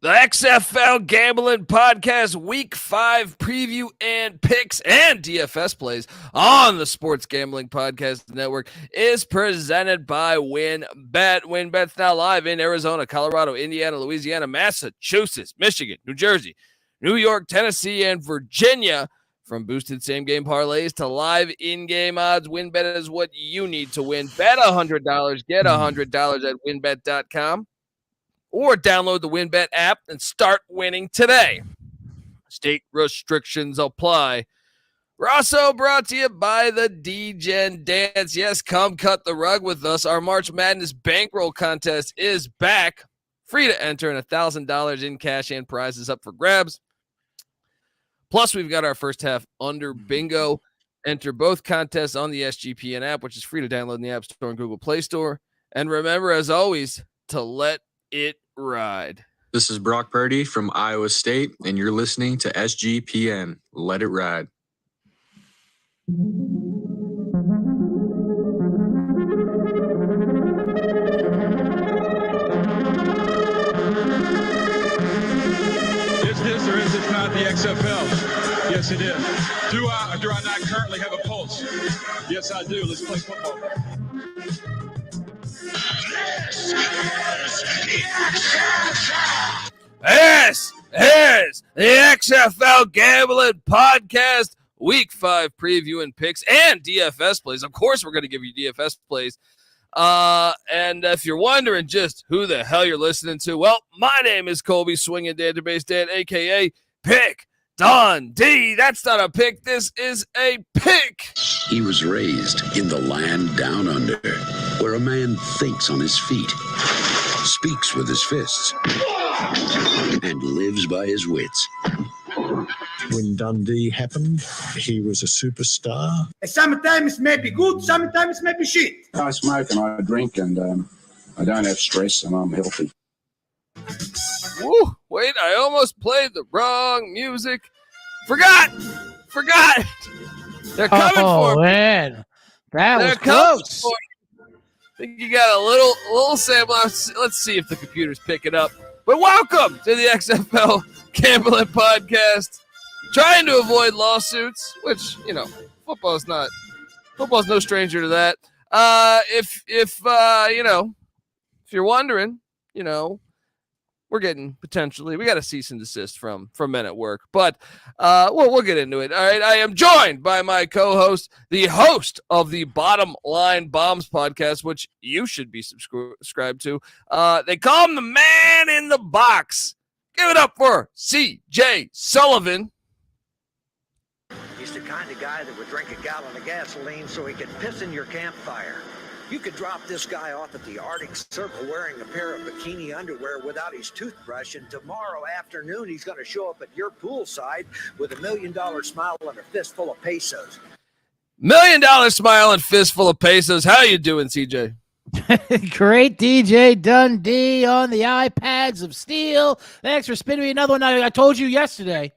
The XFL Gambling Podcast Week 5 preview and picks and DFS plays on the Sports Gambling Podcast Network is presented by WynnBET. WynnBET's now live in Arizona, Colorado, Indiana, Louisiana, Massachusetts, Michigan, New Jersey, New York, Tennessee, and Virginia. From boosted same-game parlays to live in-game odds, WynnBET is what you need to win. Bet $100, get $100 at WynnBET.com. Or download the WynnBET app and start winning today. State restrictions apply. We're also brought to you by the DGen Dance. Yes, come cut the rug with us. Our March Madness bankroll contest is back. Free to enter, and $1,000 in cash and prizes up for grabs. Plus, we've got our first half under bingo. Enter both contests on the SGPN app, which is free to download in the App Store and Google Play Store. And remember, as always, to let it ride. This is Brock Purdy from Iowa State, and you're listening to SGPN. Let it ride. Is this or is this not the XFL? Yes, it is. Do I or do I not currently have a pulse? Yes, I do. Let's play football. This is the XFL Gambling Podcast Week 5 preview and picks and DFS plays. Of course, we're going to give you DFS plays. And if you're wondering just who the hell you're listening to, well, my name is Colby Swinging Database Dan, a.k.a. Pick Dundee. That's not a pick. This is a pick. He was raised in the land down under, where a man thinks on his feet, speaks with his fists, and lives by his wits. When Dundee happened, he was a superstar. Sometimes it may be good, sometimes it may be shit. I smoke and I drink and I don't have stress and I'm healthy. Woo, wait, I almost played the wrong music. Forgot. They're coming for me. Man. That They're was coming close. for me. I think you got a little sample. Let's see if the computers pick it up. But welcome to the XFL Gambling Podcast. Trying to avoid lawsuits, which, you know, football's no stranger to that. If you're wondering, you know, we got a cease and desist from Men at Work, but we'll get into it. All right, I am joined by my co-host, the host of the Bottom Line Bombs podcast, which you should be subscribed to. They call him the man in the box. Give it up for CJ Sullivan. He's the kind of guy that would drink a gallon of gasoline so he could piss in your campfire. You could drop this guy off at the Arctic Circle wearing a pair of bikini underwear without his toothbrush, and tomorrow afternoon he's going to show up at your poolside with $1 million smile and a fistful of pesos. $1 million smile and fistful of pesos. How you doing, CJ? Great, DJ Dundee on the iPads of steel. Thanks for spinning me another one. I told you yesterday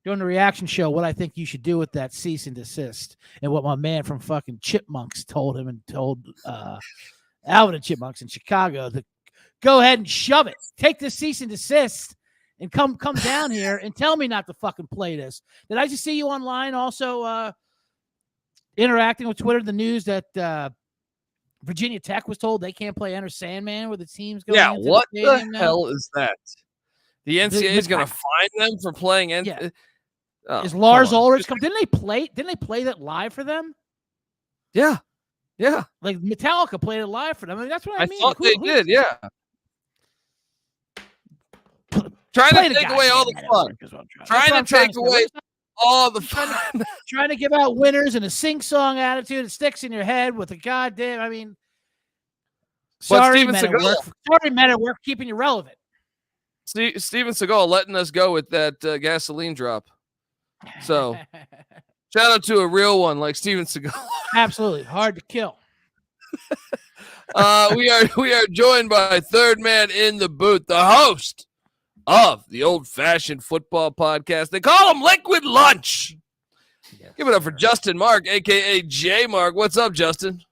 during the reaction show what I think you should do with that cease and desist, and what my man from fucking Chipmunks told him and told Alvin and Chipmunks in Chicago to go ahead and shove it. Take the cease and desist and come down here and tell me not to fucking play this. Did I just see you online also interacting with Twitter, the news that Virginia Tech was told they can't play Enter Sandman with the teams going into what the stadium the now? hell is that? The NCAA is going to fine them for playing. Oh, is Lars Ulrich come? Didn't they play that live for them? Yeah. Like Metallica played it live for them. I mean, that's what I mean. Thought they did. Yeah. Trying to take away all the fun. Trying to take away all the fun. Trying to give out winners and a sing-song attitude that sticks in your head with a goddamn. I mean, sorry, Men at Work. Sorry, Men at Work, keeping you relevant. Steven Seagal letting us go with that gasoline drop. So, shout out to a real one like Steven Seagal. Absolutely hard to kill. We are joined by third man in the booth, the host of the Old Fashioned Football Podcast. They call him Liquid Lunch. Yes, give it up for Justin Mark, a.k.a. J Mark. What's up, Justin?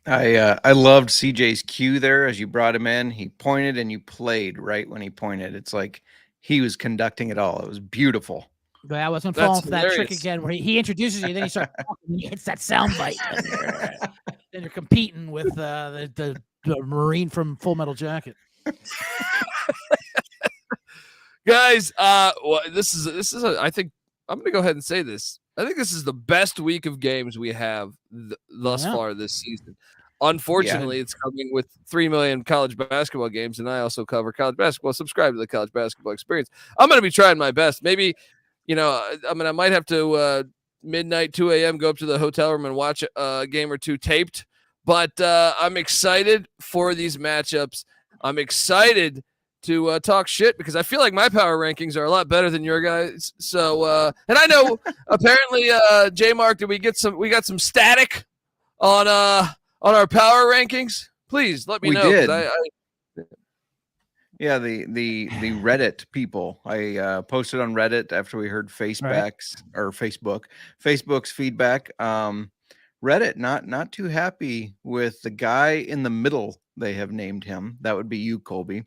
I loved CJ's cue there as you brought him in. He pointed and you played right when he pointed. It's like he was conducting it all. It was beautiful. But I wasn't That's falling for that trick hilarious. again where he introduces you, then he starts talking, and he hits that sound bite. Then you're competing with the Marine from Full Metal Jacket. Guys, this is I think I'm gonna go ahead and say this. I think this is the best week of games we have thus far this season. Unfortunately, it's coming with 3 million college basketball games, and I also cover college basketball. Subscribe to the College Basketball Experience. I'm going to be trying my best. Maybe, I might have to midnight, 2 a.m. go up to the hotel room and watch a game or two taped. But I'm excited for these matchups. I'm excited to talk shit because I feel like my power rankings are a lot better than your guys. So, and I know apparently, J Mark, we got some static on our power rankings. Please let me know. Did. Yeah, the Reddit people. I posted on Reddit after we heard Facebook's feedback. Reddit not too happy with the guy in the middle. They have named him. That would be you, Colby.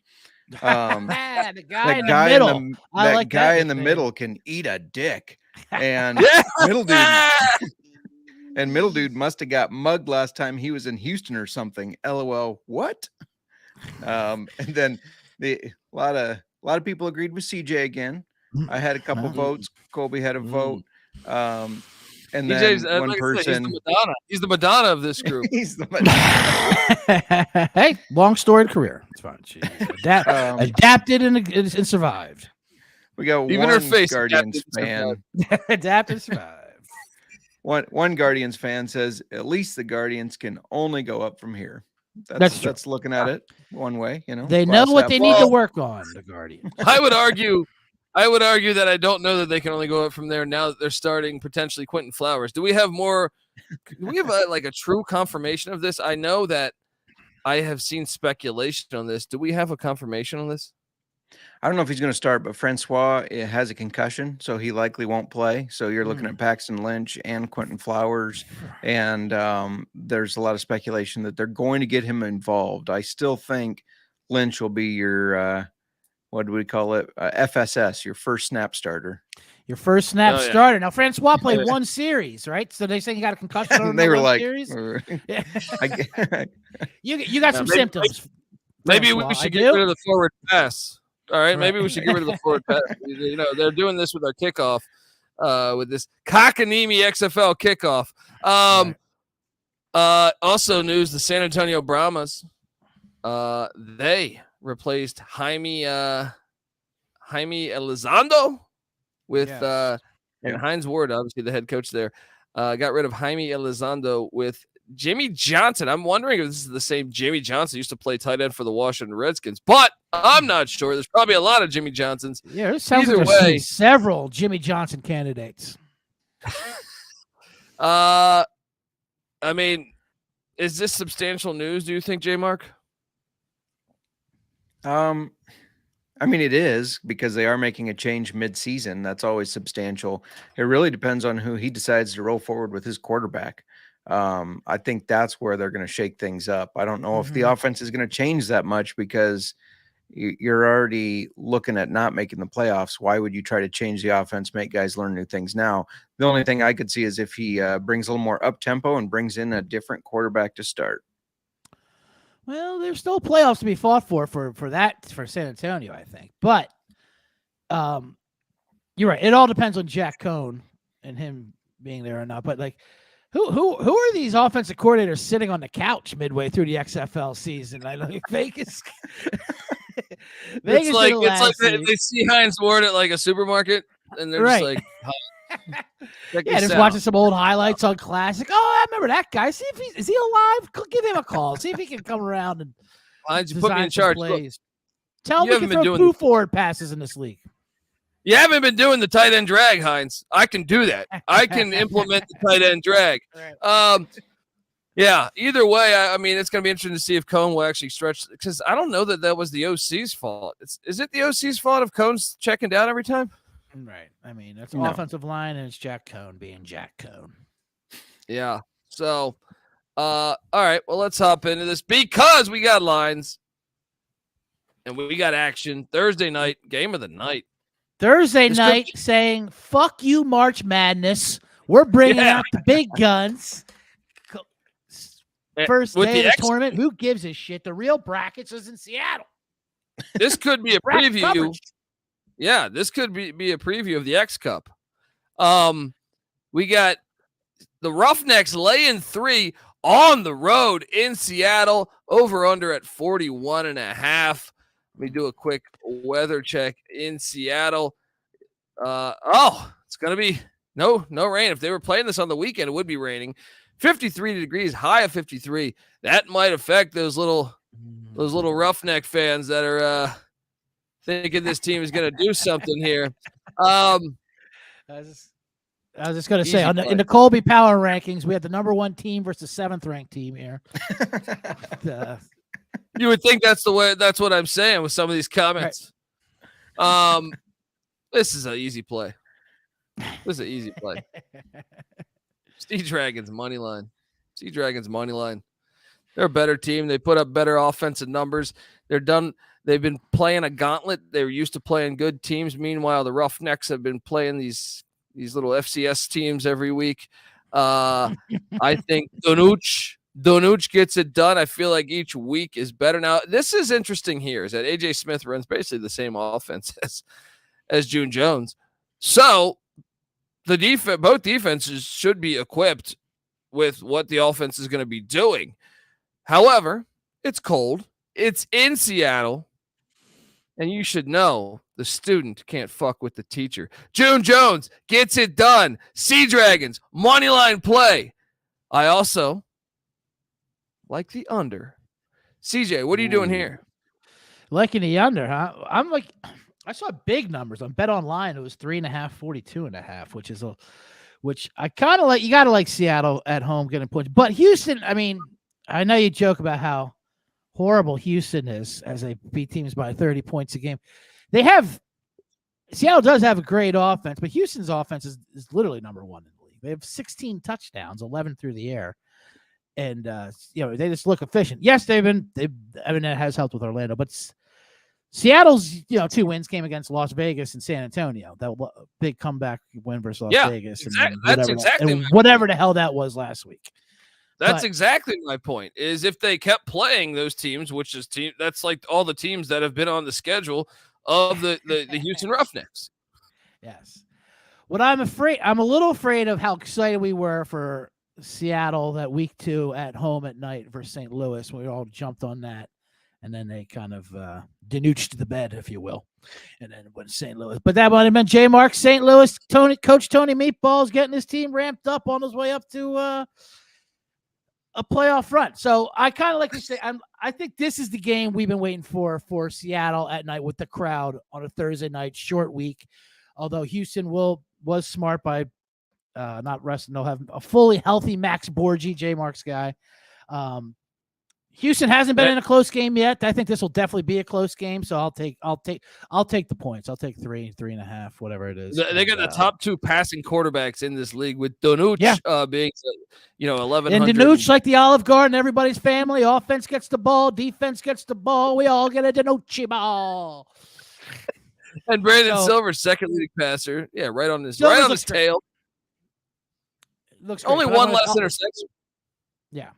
The guy in the middle. That guy in the middle can eat a dick. And middle dude must have got mugged last time he was in Houston or something. LOL. What? And then a lot of people agreed with CJ again. I had a couple votes. Colby had a vote. And then one person. He's the Madonna of this group. He's the Madonna. Hey, long storied career. It's fine. She adapted and survived. We got even one her face Guardians fan. Adapted and survived. One Guardians fan says, at least the Guardians can only go up from here. That's looking at it one way, They know what they need to work on, the Guardians. I would argue that I don't know that they can only go up from there now that they're starting potentially Quentin Flowers. Do we have a true confirmation of this? I know that I have seen speculation on this. Do we have a confirmation on this? I don't know if he's going to start, but Francois has a concussion, so he likely won't play. So you're looking at Paxton Lynch and Quentin Flowers, and there's a lot of speculation that they're going to get him involved. I still think Lynch will be your what do we call it? FSS, your first snap starter. Your first snap starter. Now, Francois played one series, right? So they say he got a concussion. And they were like, series? You got some symptoms. Maybe we should get rid of the forward pass. All right, maybe we should get rid of the forward pass. They're doing this with our kickoff, with this cockanimi XFL kickoff. Also news, the San Antonio Brahmas, they replaced Jaime Elizondo with and Hines Ward, obviously the head coach there. Got rid of Jaime Elizondo with Jimmy Johnson. I'm wondering if this is the same Jimmy Johnson who used to play tight end for the Washington Redskins, but I'm not sure. There's probably a lot of Jimmy Johnsons. Yeah, it sounds like there's several Jimmy Johnson candidates. I mean, is this substantial news, do you think, J Mark? I mean, it is, because they are making a change mid-season. That's always substantial. It really depends on who he decides to roll forward with his quarterback. I think that's where they're going to shake things up. I don't know if the offense is going to change that much, because you're already looking at not making the playoffs. Why would you try to change the offense, make guys learn new things now? The only thing I could see is if he brings a little more up-tempo and brings in a different quarterback to start. Well, there's still playoffs to be fought for San Antonio, I think. But you're right. It all depends on Jack Cohn and him being there or not. But who are these offensive coordinators sitting on the couch midway through the XFL season? I know Vegas. It's like they see Hines Ward at like a supermarket, and they're just like, just watching some old highlights on Classic. Oh, I remember that guy. See if is he alive? Give him a call. See if he can come around and Hines, put me in charge. Plays. Tell him we can throw two forward passes in this league. You haven't been doing the tight end drag, Hines. I can do that. I can implement the tight end drag. Yeah, either way, I mean, it's going to be interesting to see if Cohn will actually stretch, because I don't know that was the OC's fault. Is it the OC's fault if Cohn's checking down every time? Right. I mean, it's offensive line, and it's Jack Cohn being Jack Cohn. Yeah. So All right, well, let's hop into this because we got lines and we got action. Thursday night, game of the night. Thursday night saying, fuck you, March Madness. We're bringing out the big guns. First With day of the the tournament. Who gives a shit? The real brackets is in Seattle. This could be a Bracket preview. coverage. Yeah, this could be a preview of the X Cup. We got the Roughnecks laying 3 on the road in Seattle, over under at 41.5. Let me do a quick weather check in Seattle. It's going to be no rain. If they were playing this on the weekend, it would be raining. 53 degrees, high of 53. That might affect those little Roughneck fans that are thinking this team is going to do something here. I was just going to say, in the Colby Power Rankings, we had the number 1 team versus 7th ranked team here. You would think that's the way. That's what I'm saying with some of these comments. Right. This is an easy play. Sea Dragons money line. They're a better team. They put up better offensive numbers. They've been playing a gauntlet. They were used to playing good teams. Meanwhile, the Roughnecks have been playing these little FCS teams every week. I think Donuch gets it done. I feel like each week is better. Now, this is interesting here is that AJ Smith runs basically the same offense as June Jones. So both defenses should be equipped with what the offense is going to be doing. However, it's cold. It's in Seattle. And you should know the student can't fuck with the teacher. June Jones gets it done. Sea Dragons, moneyline play. I also like the under. CJ, what are you doing here? Liking the under, huh? I saw big numbers on Bet Online. It was 3.5, 42.5, which I kind of like. You got to like Seattle at home getting points. But Houston, I mean, I know you joke about how horrible Houston is as they beat teams by 30 points a game. Seattle does have a great offense, but Houston's offense is literally number 1 in the league. They have 16 touchdowns, 11 through the air. And, they just look efficient. Yes, that has helped with Orlando, but Seattle's, 2 wins came against Las Vegas and San Antonio. That big comeback win versus Las Vegas. Exactly. Whatever the hell that was last week. That's exactly my point. Is if they kept playing those teams, that's like all the teams that have been on the schedule of the Houston Roughnecks. Yes. I'm a little afraid of how excited we were for Seattle that week 2 at home at night versus St. Louis. We all jumped on that. And then they kind of denouched the bed, if you will. And then went to St. Louis. But that might have been J. Mark, St. Louis, Coach Tony Meatballs getting his team ramped up on his way up to a playoff run. So I kind of like to say, I think this is the game we've been waiting for Seattle at night with the crowd on a Thursday night, short week. Although Houston was smart by not resting. They'll have a fully healthy Max Borgi, J. Mark's guy. Houston hasn't been in a close game yet. I think this will definitely be a close game. So I'll take the points. I'll take 3.5, whatever it is. They got the top 2 passing quarterbacks in this league with Donuch being, 1100. And Donuch, like the Olive Garden, everybody's family. Offense gets the ball, defense gets the ball. We all get a Donucci ball. And Brandon Silver, second leading passer. Yeah, right on his tail. Looks only great, one less interception. Yeah,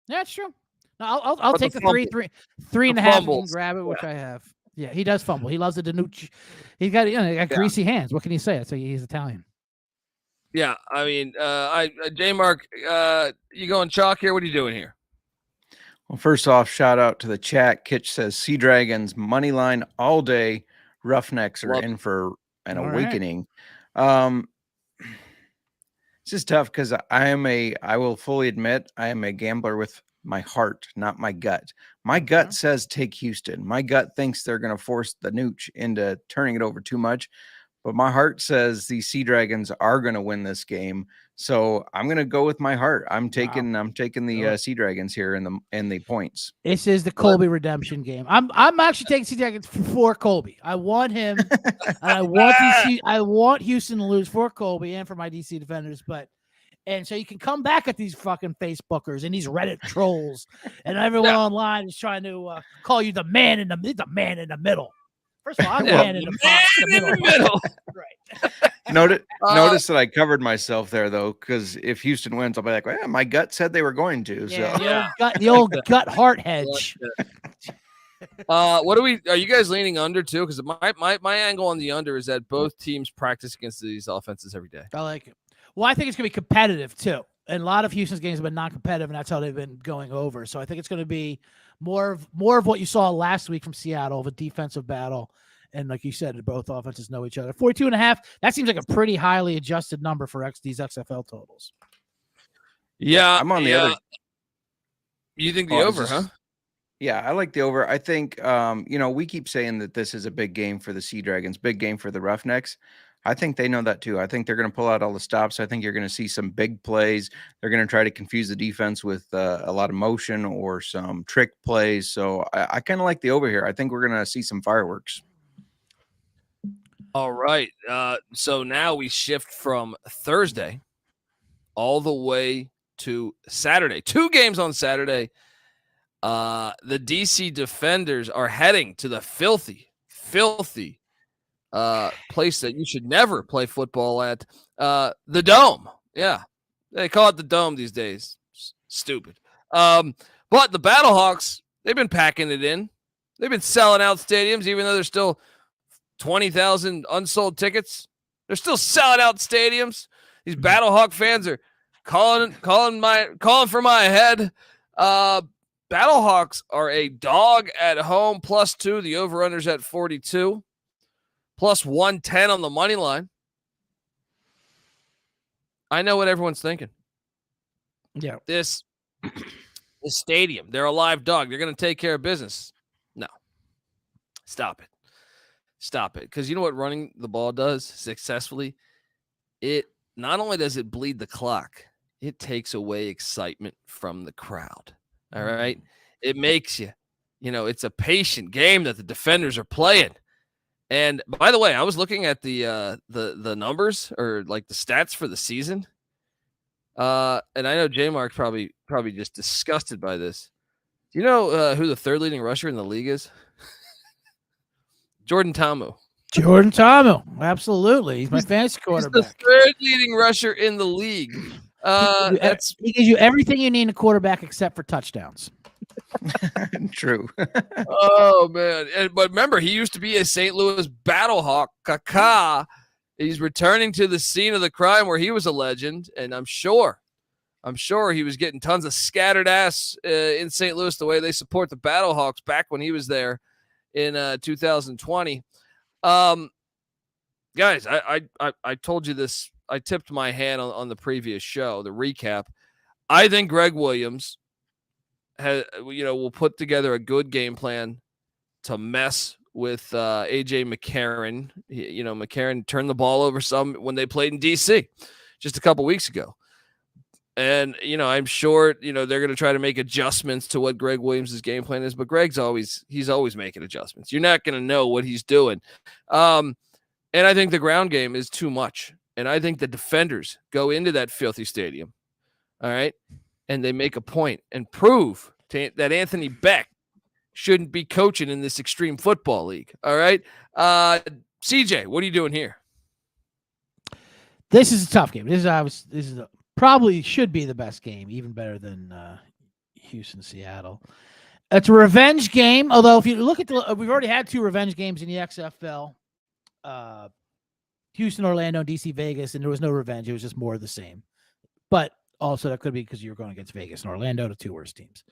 that's true. No, I'll take the 3.5 and grab it, which I have. Yeah, he does fumble. He loves the Danucci. He's got greasy hands. What can you say? So he's Italian. Yeah, I mean, J Mark, you going chalk here? What are you doing here? Well, first off, shout out to the chat. Kitch says Sea Dragons money line all day. Roughnecks are in for an awakening. Right. It's just tough because I will fully admit I am a gambler with my heart, not my gut. My gut says take Houston. My gut thinks they're going to force the Nooch into turning it over too much. But my heart says the Sea Dragons are going to win this game. So I'm going to go with my heart. I'm taking the Sea Dragons here in the points. This is the Colby redemption game. I'm actually taking Sea Dragons for Colby. I want him. And I want Houston to lose for Colby and for my DC Defenders. But And so you can come back at these fucking Facebookers and these Reddit trolls, and everyone online is trying to call you the man in the middle. First of all, I'm the man in the middle. Right. Notice that I covered myself there, though, because if Houston wins, I'll be like, well, my gut said they were going to. The old gut heart hedge. What are you guys leaning under too? Because my angle on the under is that both teams practice against these offenses every day. I like it. Well, I think it's going to be competitive too. And a lot of Houston's games have been non-competitive, and that's how they've been going over. So I think it's going to be more of what you saw last week from Seattle, of a defensive battle. And like you said, both offenses know each other. 42.5, that seems like a pretty highly adjusted number for these XFL totals. Yeah, I'm on the other. You think the over, huh? Yeah, I like the over. I think, we keep saying that this is a big game for the Sea Dragons, big game for the Roughnecks. I think they know that too. I think they're going to pull out all the stops. I think you're going to see some big plays. They're going to try to confuse the defense with a lot of motion or some trick plays. So I kind of like the over here. I think we're going to see some fireworks. All right. So now we shift from Thursday all the way to Saturday. 2 games on Saturday. The DC Defenders are heading to the filthy place that you should never play football at, the Dome. Yeah, they call it the Dome these days. Stupid. But the Battlehawks, they've been packing it in. They've been selling out stadiums, even though there's still 20,000 unsold tickets. They're still selling out stadiums. These Battlehawk fans are calling for my head. Battlehawks are a dog at home, +2. The over-under's at 42. +110 on the money line. I know what everyone's thinking. Yeah. This stadium, they're a live dog. They're going to take care of business. No. Stop it. Because you know what running the ball does successfully? It not only does it bleed the clock, it takes away excitement from the crowd. All right? It makes it's a patient game that the defenders are playing. And by the way, I was looking at the numbers, or like the stats for the season. And I know J-Mark's probably just disgusted by this. Do you know who the third leading rusher in the league is? Jordan Ta'amu. Absolutely. He's my fantasy quarterback. He's the third leading rusher in the league. He gives you everything you need in a quarterback except for touchdowns. True. Oh, man. But remember, he used to be a St. Louis Battlehawk. Kaká. He's returning to the scene of the crime where he was a legend, and I'm sure he was getting tons of scattered ass in St. Louis the way they support the Battlehawks back when he was there in 2020. Guys, I told you this. I tipped my hand on the previous show, the recap. I think Greg Williams will put together a good game plan to mess with AJ McCarron. McCarron turned the ball over some when they played in DC just a couple weeks ago. And, I'm sure, they're going to try to make adjustments to what Greg Williams' game plan is, but he's always making adjustments. You're not going to know what he's doing. And I think the ground game is too much. And I think the defenders go into that filthy stadium. All right. And they make a point and prove that Anthony Beck shouldn't be coaching in this extreme football league. All right. CJ, what are you doing here? This is a tough game. Probably should be the best game, even better than Houston, Seattle. It's a revenge game. Although if you look at we've already had 2 revenge games in the XFL. Houston, Orlando, DC, Vegas, and there was no revenge. It was just more of the same. But also that could be because you were going against Vegas and Orlando, the 2 worst teams.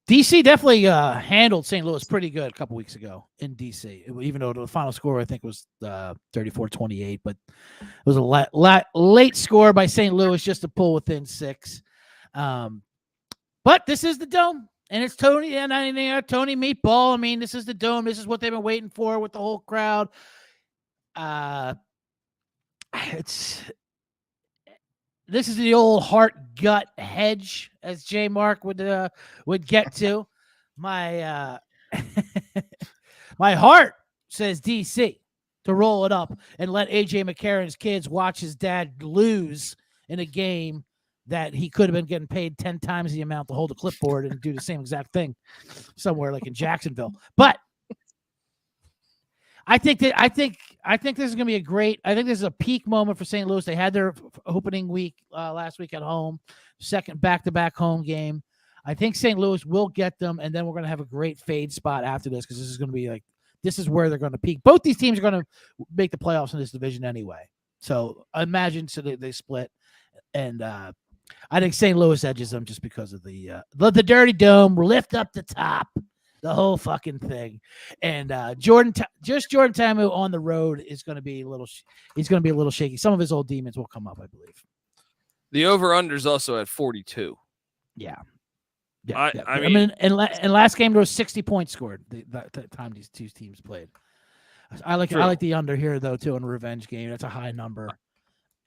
DC definitely handled St. Louis pretty good a couple weeks ago in DC, even though the final score I think was 34-28, but it was a late score by St. Louis just to pull within 6. But this is the Dome, and it's Tony Tony Meatball. I mean, this is the Dome. This is what they've been waiting for with the whole crowd. This is the old heart gut hedge, as J Mark would get to. My my heart says DC to roll it up and let AJ McCarron's kids watch his dad lose in a game that he could have been getting paid 10 times the amount to hold a clipboard and do the same exact thing somewhere like in Jacksonville. But I think this is going to be a great. I think this is a peak moment for St. Louis. They had their opening week last week at home, second back-to-back home game. I think St. Louis will get them, and then we're going to have a great fade spot after this because this is going to be like this is where they're going to peak. Both these teams are going to make the playoffs in this division anyway. So imagine they split, and I think St. Louis edges them just because of the dirty dome, lift up the top. The whole fucking thing, and Jordan Ta'amu on the road is going to be a little. He's going to be a little shaky. Some of his old demons will come up, I believe. The over/under is also at 42. Yeah. I mean, and last game there was 60 points scored. The time these two teams played. I like the under here though too in a revenge game. That's a high number,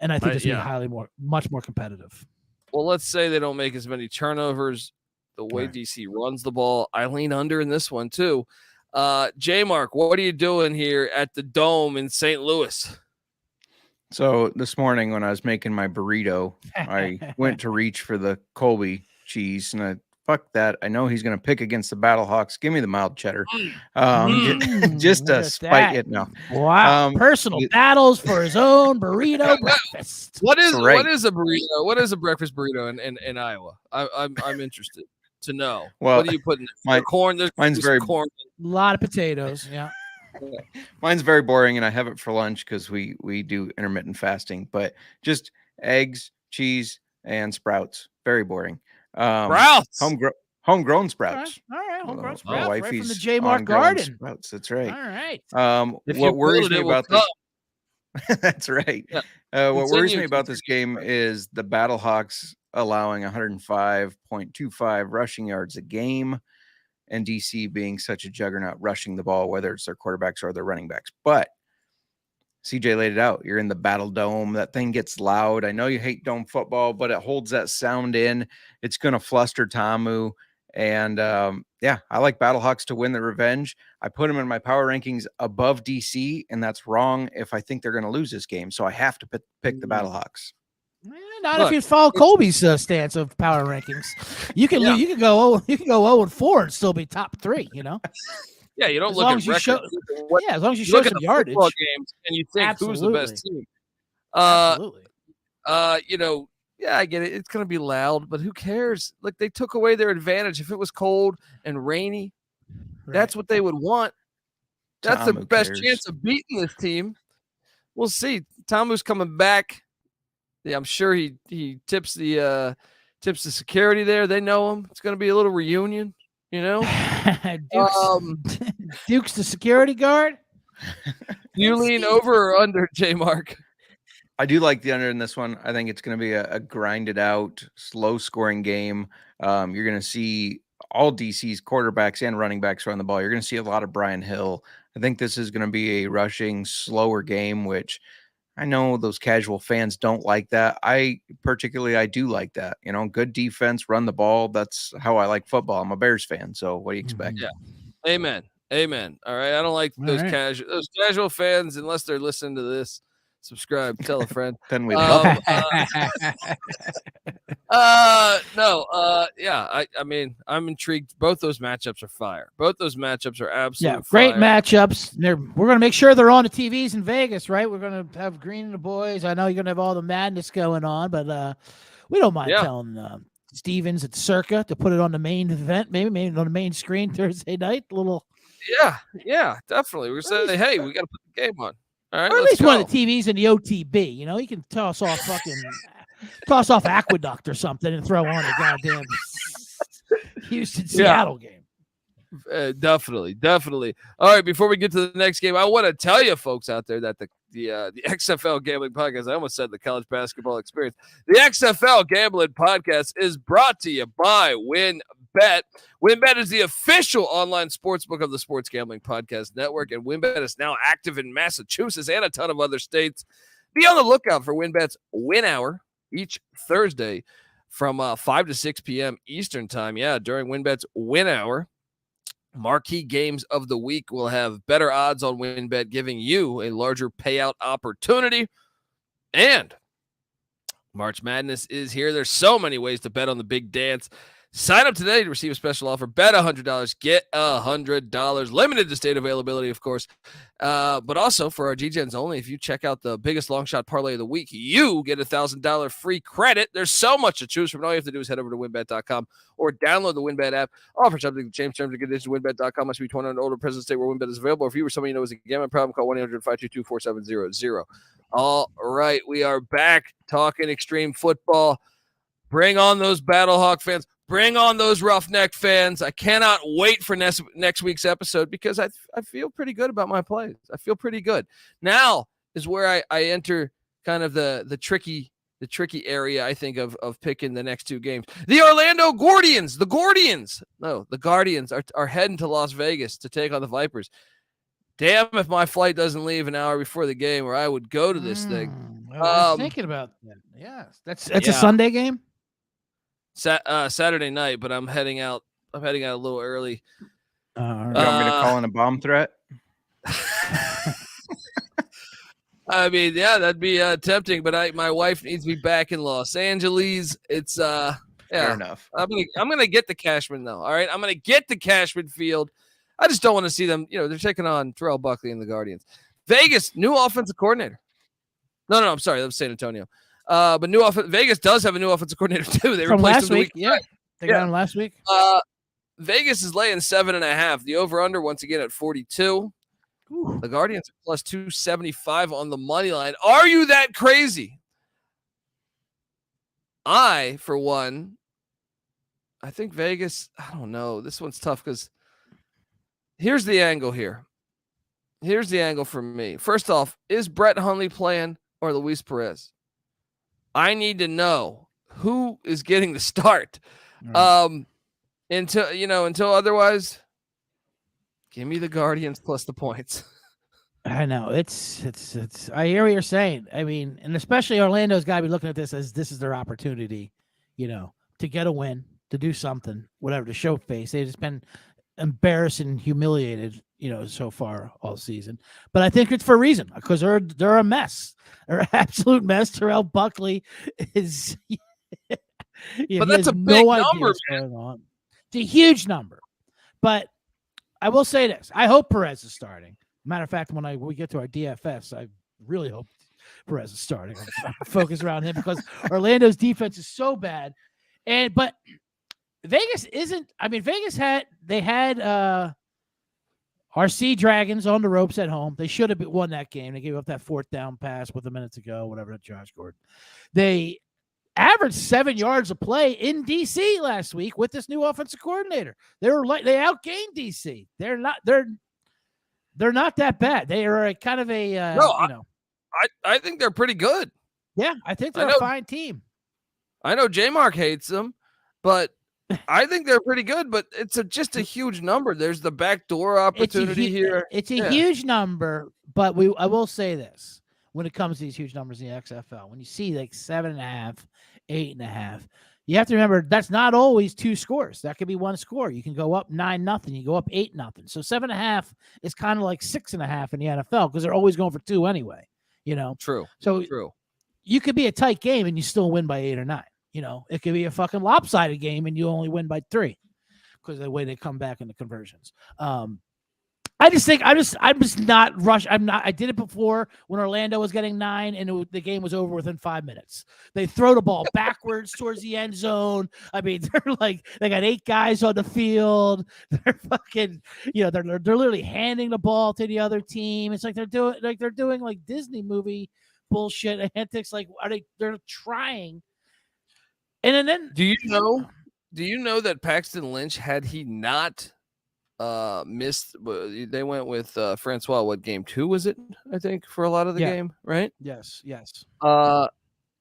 and I think it's going to be much more competitive. Well, let's say they don't make as many turnovers. The way DC runs the ball, I lean under in this one too. J-Mark, what are you doing here at the Dome in St. Louis? So this morning when I was making my burrito, I went to reach for the Colby cheese, and I fuck that. I know he's going to pick against the Battlehawks. Give me the mild cheddar, just to spite it. No, wow, personal battles for his own burrito breakfast. What is a burrito? What is a breakfast burrito in Iowa? I'm interested to know. Well, what do you put in it? Corn? Mine's very corn. A lot of potatoes. Yeah. Mine's very boring, and I have it for lunch because we do intermittent fasting. But just eggs, cheese, and sprouts. Very boring. Sprouts. Homegrown sprouts. All right. Homegrown sprouts. Right from the J-Mark garden. Sprouts. That's right. All right. What worries me about this? That's right. Yeah. What worries me about this game is the Battlehawks allowing 105.25 rushing yards a game, and DC being such a juggernaut rushing the ball, whether it's their quarterbacks or their running backs. But CJ laid it out. You're in the Battle Dome. That thing gets loud. I know you hate dome football, but it holds that sound in. It's going to fluster Ta'amu. And I like Battlehawks to win the revenge. I put them in my power rankings above DC, and that's wrong if I think they're going to lose this game. So I have to pick the Battlehawks. If you follow Colby's stance of power rankings. You can go 0-4 and still be top 3. You know. Yeah, you don't as look long at as you record. show. As long as you show some yardage. Games and you think who's the best team. Absolutely. Yeah, I get it. It's going to be loud, but who cares? Like, they took away their advantage. If it was cold and rainy, that's what they would want. That's the best chance of beating this team. We'll see. Ta'amu's coming back. Yeah, I'm sure he tips the security there. They know him. It's going to be a little reunion, you know. Duke's the security guard. You lean over or under, J-Mark? I do like the under in this one. I think it's going to be a grinded out, slow scoring game. You're going to see all DC's quarterbacks and running backs run the ball. You're going to see a lot of Brian Hill. I think this is going to be a rushing, slower game, which I know those casual fans don't like that. I do like that. You know, good defense, run the ball. That's how I like football. I'm a Bears fan. So what do you expect? Yeah. Amen. All right. I don't like those casual fans unless they're listening to this. Subscribe, tell a friend. Then we love it. I mean, I'm intrigued. Both those matchups are fire. Both those matchups are absolutely great fire. matchups. We're going to make sure they're on the TVs in Vegas, right? We're going to have Green and the boys. I know you're going to have all the madness going on, but we don't mind telling Stevens at Circa to put it on the main event, maybe on the main screen Thursday night. Yeah, definitely. We're saying, hey, we got to put the game on. All right, or at least one of the TVs in the OTB. You know, you can toss off Aqueduct or something and throw on the goddamn Houston Seattle game. Definitely. All right, before we get to the next game, I want to tell you folks out there that the XFL Gambling Podcast, I almost said the College Basketball Experience, the XFL Gambling Podcast is brought to you by WynnBET. WynnBET is the official online sportsbook of the Sports Gambling Podcast Network, and WynnBET is now active in Massachusetts and a ton of other states. Be on the lookout for WynnBET's Win Hour each Thursday from 5 to 6 p.m. Eastern Time. Yeah, during WynnBET's Win Hour, marquee games of the week will have better odds on WinBet, giving you a larger payout opportunity. And March Madness is here. There's so many ways to bet on the big dance. Sign up today to receive a special offer. Bet $100, get $100. Limited to state availability, of course. But also for our G-Gens only, if you check out the biggest long shot parlay of the week, you get $1,000 free credit. There's so much to choose from. All you have to do is head over to winbet.com or download the WinBet app. Offer subject to change terms and conditions. WinBet.com must be 21 and older. Present state where WinBet is available. If you or somebody you know is a gambling problem, call 1-800-522-4700. All right, we are back talking extreme football. Bring on those Battlehawk fans. Bring on those Roughneck fans. I cannot wait for next week's episode because I feel pretty good about my plays. I feel pretty good. Now is where I enter kind of the tricky area, I think, of picking the next two games. The Orlando Guardians, the Guardians are heading to Las Vegas to take on the Vipers. Damn if my flight doesn't leave an hour before the game, or I would go to this thing. I was thinking about that. Yes, that's a Sunday game. Saturday night, but I'm heading out a little early. You want me to call in a bomb threat? I mean, yeah, that'd be tempting, but my wife needs me back in Los Angeles. It's Fair enough. I'm gonna get the Cashman though. All right, I'm gonna get the Cashman Field. I just don't want to see them. They're taking on Terrell Buckley and the Guardians. Vegas, new offensive coordinator. No, I'm sorry, that was San Antonio. But Vegas does have a new offensive coordinator too. They from replaced last him week. Yeah, they got him last week. Vegas is laying 7.5. The over/under once again at 42. Ooh. The Guardians are plus 275 on the money line. Are you that crazy? For one, I think Vegas. I don't know. This one's tough because here's the angle here. Here's the angle for me. First off, is Brett Hundley playing or Luis Perez? I need to know who is getting the start. Right. Until otherwise, give me the Guardians plus the points. I know it's. I hear what you're saying. I mean, and especially Orlando's got to be looking at this as this is their opportunity, to get a win, to do something, whatever, to show face. They've just been embarrassed and humiliated, so far all season. But I think it's for a reason because they're a mess. They're an absolute mess. Terrell Buckley is. But that's a big number, man. It's a huge number. But I will say this: I hope Perez is starting. Matter of fact, when we get to our DFS, I really hope Perez is starting. I'm focused around him because Orlando's defense is so bad. But Vegas isn't. I mean, Vegas had RC Dragons on the ropes at home. They should have won that game. They gave up that fourth down pass with a minute to go, whatever, Josh Gordon. They averaged 7 yards a play in DC last week with this new offensive coordinator. They outgained DC. They're not that bad. They are a kind of a I think they're pretty good. Yeah, I think they're a fine team. I know J-Mark hates them, but I think they're pretty good, but it's just a huge number. There's the backdoor opportunity here. It's a huge number, but I will say this. When it comes to these huge numbers in the XFL, when you see like 7.5, 8.5, you have to remember that's not always two scores. That could be one score. You can go up 9-0. You go up 8-0. So 7.5 is kind of like 6.5 in the NFL because they're always going for 2 anyway. True. So true. You could be a tight game and you still win by 8 or 9. It could be a fucking lopsided game and you only win by 3 because of the way they come back in the conversions. I just think I'm just not rush. I did it before when Orlando was getting 9 and the game was over within 5 minutes. They throw the ball backwards towards the end zone. I mean, they got 8 guys on the field. They're fucking, they're literally handing the ball to the other team. It's like they're doing like Disney movie bullshit antics. Like they're trying. And then do you know that Paxton Lynch, had he not missed, they went with Francois, what, game 2 was it, I think, for a lot of the game, right? Yes.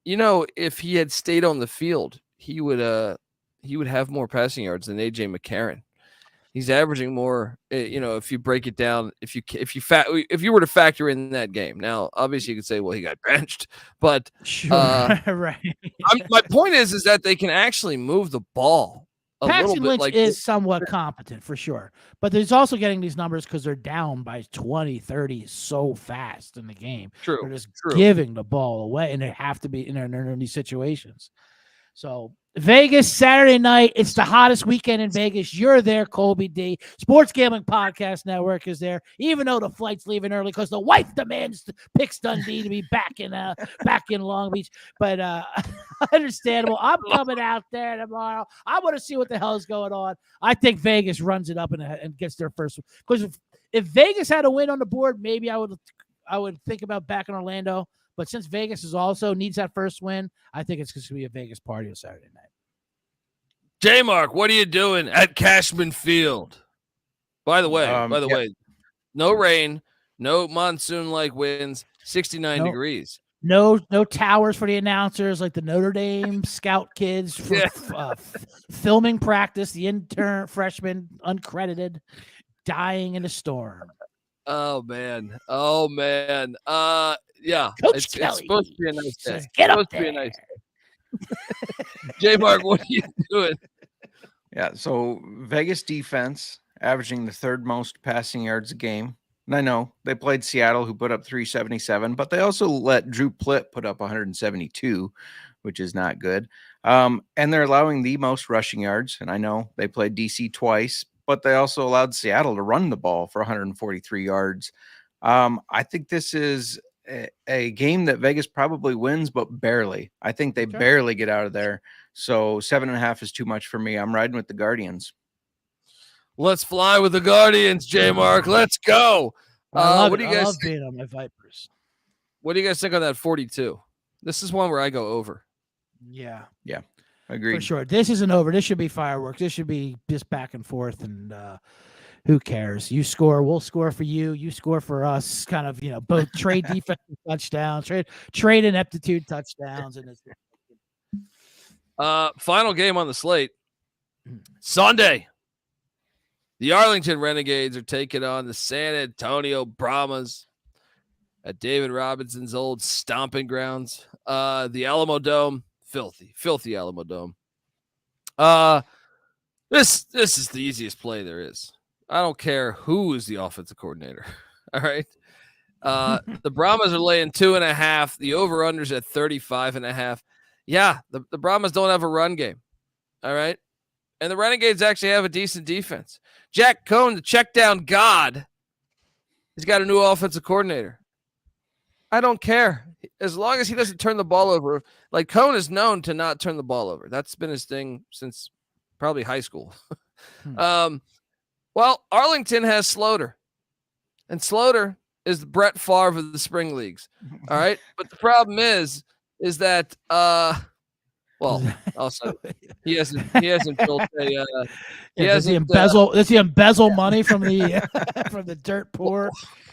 If he had stayed on the field, he would have more passing yards than AJ McCarron. He's averaging more, if you break it down, if you were to factor in that game. Now, obviously you could say, well, he got benched, but sure. Right. My point is that they can actually move the ball a little Paxton bit Lynch like is somewhat competent for sure, but there's also getting these numbers because they're down by 20, 30 so fast in the game. True. They're just True. giving the ball away, and they have to be in these situations. So Vegas Saturday night, it's the hottest weekend in Vegas. You're there, Colby D. Sports Gambling Podcast Network is there, even though the flight's leaving early because the wife demands picks Dundee to be back in Long Beach. But understandable. I'm coming out there tomorrow. I want to see what the hell is going on. I think Vegas runs it up and gets their first. Because if Vegas had a win on the board, maybe I would think about back in Orlando. But since Vegas is also needs that first win, I think it's going to be a Vegas party on Saturday night. J-Mark, what are you doing at Cashman Field? By the way, no rain, no monsoon-like winds, 69 degrees. No towers for the announcers like the Notre Dame scout kids for filming practice. The intern freshman uncredited dying in a storm. Oh man. Yeah. Coach It's Kelly supposed to be a nice day. says, "Get up there." Be a nice day. J-Mark, what are you doing? Yeah, so Vegas defense averaging the third most passing yards a game. And I know they played Seattle, who put up 377, but they also let Drew Plitt put up 172, which is not good. And they're allowing the most rushing yards. And I know they played DC twice, but they also allowed Seattle to run the ball for 143 yards. I think this is a game that Vegas probably wins, but barely. I think they barely get out of there. So 7.5 is too much for me. I'm riding with the Guardians. Let's fly with the Guardians, J-Mark. Let's go. What do you guys? I love being on my Vipers. What do you guys think on that 42? This is one where I go over. Yeah, agreed for sure. This isn't over. This should be fireworks. This should be just back and forth, and who cares? You score, we'll score for you. You score for us. Kind of, both trade defensive touchdowns, trade ineptitude touchdowns, and it's final game on the slate Sunday. The Arlington Renegades are taking on the San Antonio Brahmas at David Robinson's old stomping grounds. The Alamo Dome, filthy Alamo Dome. This is the easiest play there is. I don't care who is the offensive coordinator. All right. The Brahmas are laying 2.5. The over-under's at 35.5. Yeah, the Brahmas don't have a run game. All right. And the Renegades actually have a decent defense. Jack Cohn, the check down god, he's got a new offensive coordinator. I don't care. As long as he doesn't turn the ball over. Like, Cohn is known to not turn the ball over. That's been his thing since probably high school. Well, Arlington has Slaughter. And Slaughter is the Brett Favre of the spring leagues. All right. But the problem is that also he hasn't built a does he embezzle money from the from the dirt poor?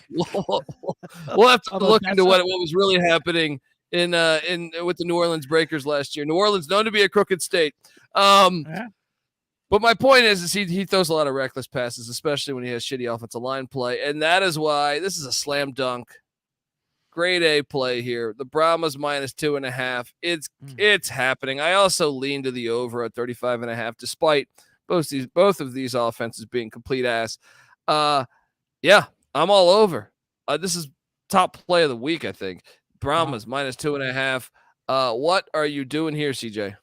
We'll have to look into what was really happening in with the New Orleans Breakers last year. New Orleans known to be a crooked state. But my point is he throws a lot of reckless passes, especially when he has shitty offensive line play, and that is why this is a slam dunk. Grade A play here. The Brahmas minus 2.5. It's happening. I also lean to the over at 35.5, despite both of these offenses being complete ass. Yeah, I'm all over. This is top play of the week, I think. Brahmas minus 2.5. What are you doing here, CJ?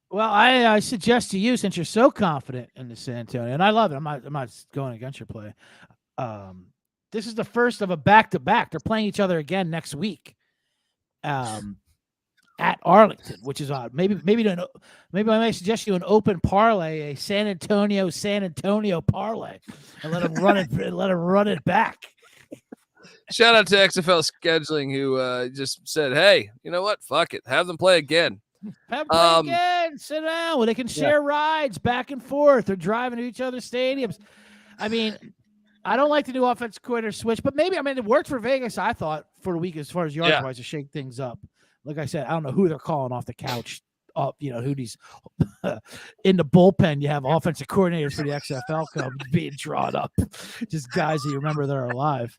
Well, I suggest to you, since you're so confident in the San Antonio, and I love it. I'm not going against your play. This is the first of a back-to-back. They're playing each other again next week at Arlington, which is odd. Maybe I may suggest you an open parlay, a San Antonio parlay, and let them run it back. Shout out to XFL scheduling, who just said, "Hey, you know what? Fuck it, have them play again. Have them play again. Sit down where they can share rides back and forth. They're driving to each other's stadiums. I mean." I don't like the new offense coordinator switch, but maybe, it worked for Vegas, I thought, for the week as far as yards-wise to shake things up. Like I said, I don't know who they're calling off the couch, who these in the bullpen. You have offensive coordinators for the XFL Cup being drawn up. Just guys that you remember that are alive.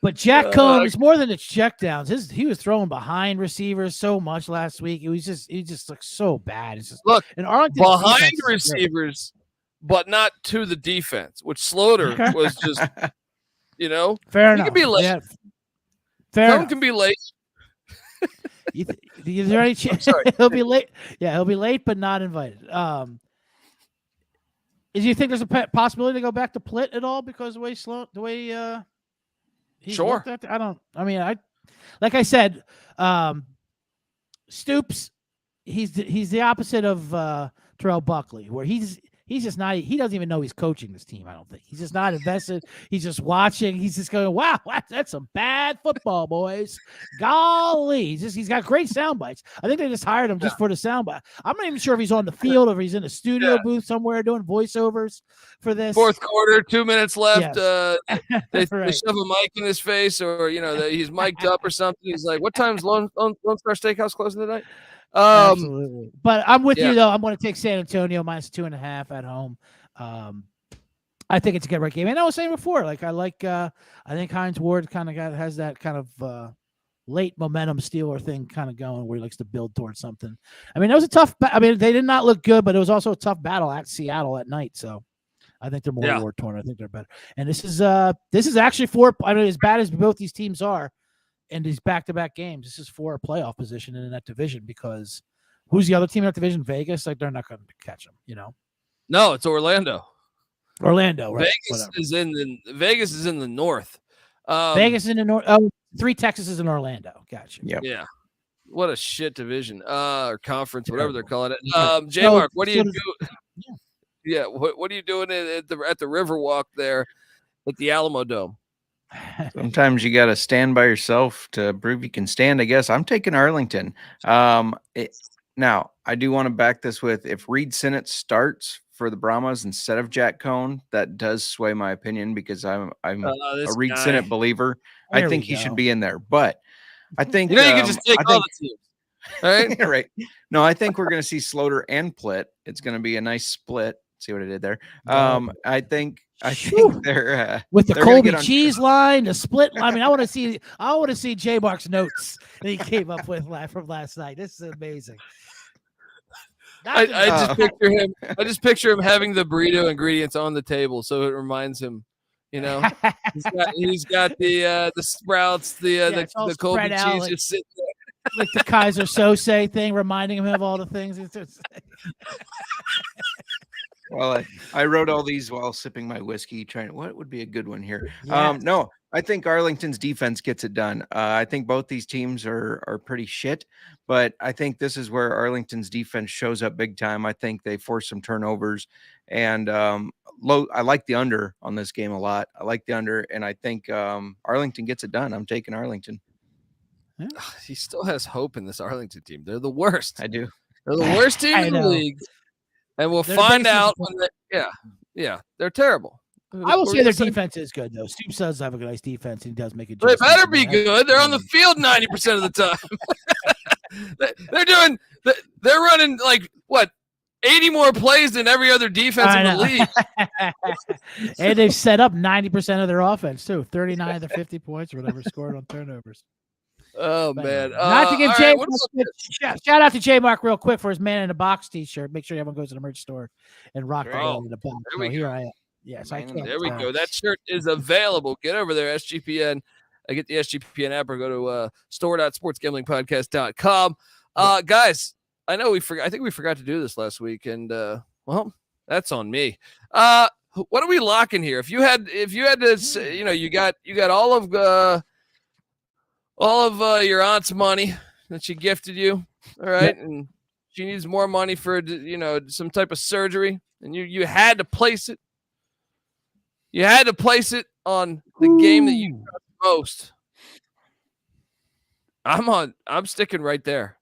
But Jack Cohn is more than its checkdowns. He was throwing behind receivers so much last week. He just looked so bad. It's just, Look, and Arlington behind receivers, but not to the defense, which Slaughter was just, fair he enough. can be late. Yeah. Fair Cohn enough. can be late. Is there any chance he'll be late? Yeah, he'll be late, but not invited. Do you think there's a possibility to go back to Plitt at all because the way he's Sure. looked at? Like I said, Stoops, he's the opposite of Terrell Buckley, where he's just not. He doesn't even know he's coaching this team. I don't think he's just not invested. He's just watching. He's just going, "Wow, that's some bad football, boys." Golly, he's got great sound bites. I think they just hired him just for the sound bite. I'm not even sure if he's on the field or if he's in a studio booth somewhere doing voiceovers for this. Fourth quarter, 2 minutes left. Yes. They Right. shove a mic in his face, or he's mic'd up or something. He's like, "What time's Lone Star Steakhouse closing tonight?" Absolutely. But I'm with yeah. you though. I'm going to take San Antonio minus 2.5 at home. I think it's a get right game. And I was saying before, I think Hines Ward kind of has that kind of late momentum Steeler thing kind of going where he likes to build towards something. I mean, it was a tough. They did not look good, but it was also a tough battle at Seattle at night. So I think they're more war torn. I think they're better. And this is actually as bad as both these teams are. In these back-to-back games, this is for a playoff position in that division because who's the other team in that division? Vegas. They're not going to catch them. No, it's Orlando. Orlando, right? Vegas is in the north. Vegas in the north. 3 Texases in Orlando. Gotcha. Yeah. What a shit division or conference, whatever they're calling it. J-Mark, what do you do? Yeah, what are you doing at the Riverwalk there at the Alamo Dome? Sometimes you got to stand by yourself to prove you can stand, I guess. I'm taking Arlington. Now, I do want to back this with if Reed Sinnott starts for the Brahmas instead of Jack Cohn, that does sway my opinion because I'm a Reed Sinnott believer. I think he should be in there. But I think you can just take all the teams. Right? Right. No, I think we're going to see Slaughter and Plitt. It's going to be a nice split. See what I did there? I think they're with the Colby cheese line, the split line. I mean, I want to see J Mark's notes that he came up with from last night. This is amazing. I just picture him having the burrito ingredients on the table, so it reminds him. He's got the sprouts, the Colby cheese just sitting there. Like the Kaiser Sose thing, reminding him of all the things. Well, I wrote all these while sipping my whiskey, trying what would be a good one here. Yes. No, I think Arlington's defense gets it done. I think both these teams are pretty shit, but I think this is where Arlington's defense shows up big time. I think they force some turnovers, and I like the under on this game a lot. I like the under, and I think Arlington gets it done. I'm taking Arlington. He still has hope in this Arlington team. They're the worst. I do. They're the worst team in the league. And we'll find out when they're terrible. I will say their defense is good though. Stoops does have a nice defense and he does make it. They better be good. They're on the field 90% of the time. They're running 80 more plays than every other defense in the league. And they've set up 90% of their offense too. 39 of the 50 points or whatever scored on turnovers. Oh man! Not to give J. Shout out to J Mark real quick for his Man in a Box T-shirt. Make sure everyone goes to the merch store and rock the Man in a Box. Here I am. Yes, I can. There we go. That shirt is available. Get over there, SGPN. Get the SGPN app or go to store.sportsgamblingpodcast.com. Guys, I know I think we forgot to do this last week, and well, that's on me. What are we locking here? If you had to, you got all of your aunt's money that she gifted you, all right, and she needs more money for some type of surgery, and you had to place it. You had to place it on the game that you trust most. I'm sticking right there.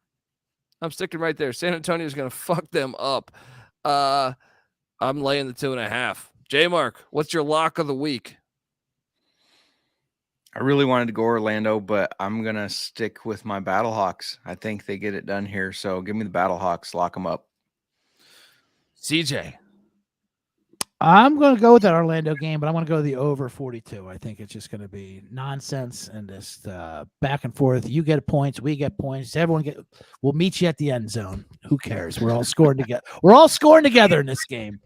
San Antonio's going to fuck them up. I'm laying the 2.5. J-Mark, what's your lock of the week? I really wanted to go Orlando, but I'm going to stick with my Battlehawks. I think they get it done here. So give me the Battlehawks. Lock them up. CJ. I'm going to go with that Orlando game, but I'm going to go the over 42. I think it's just going to be nonsense and just back and forth. You get points, we get points. We'll meet you at the end zone. Who cares? We're all scoring together. We're all scoring together in this game.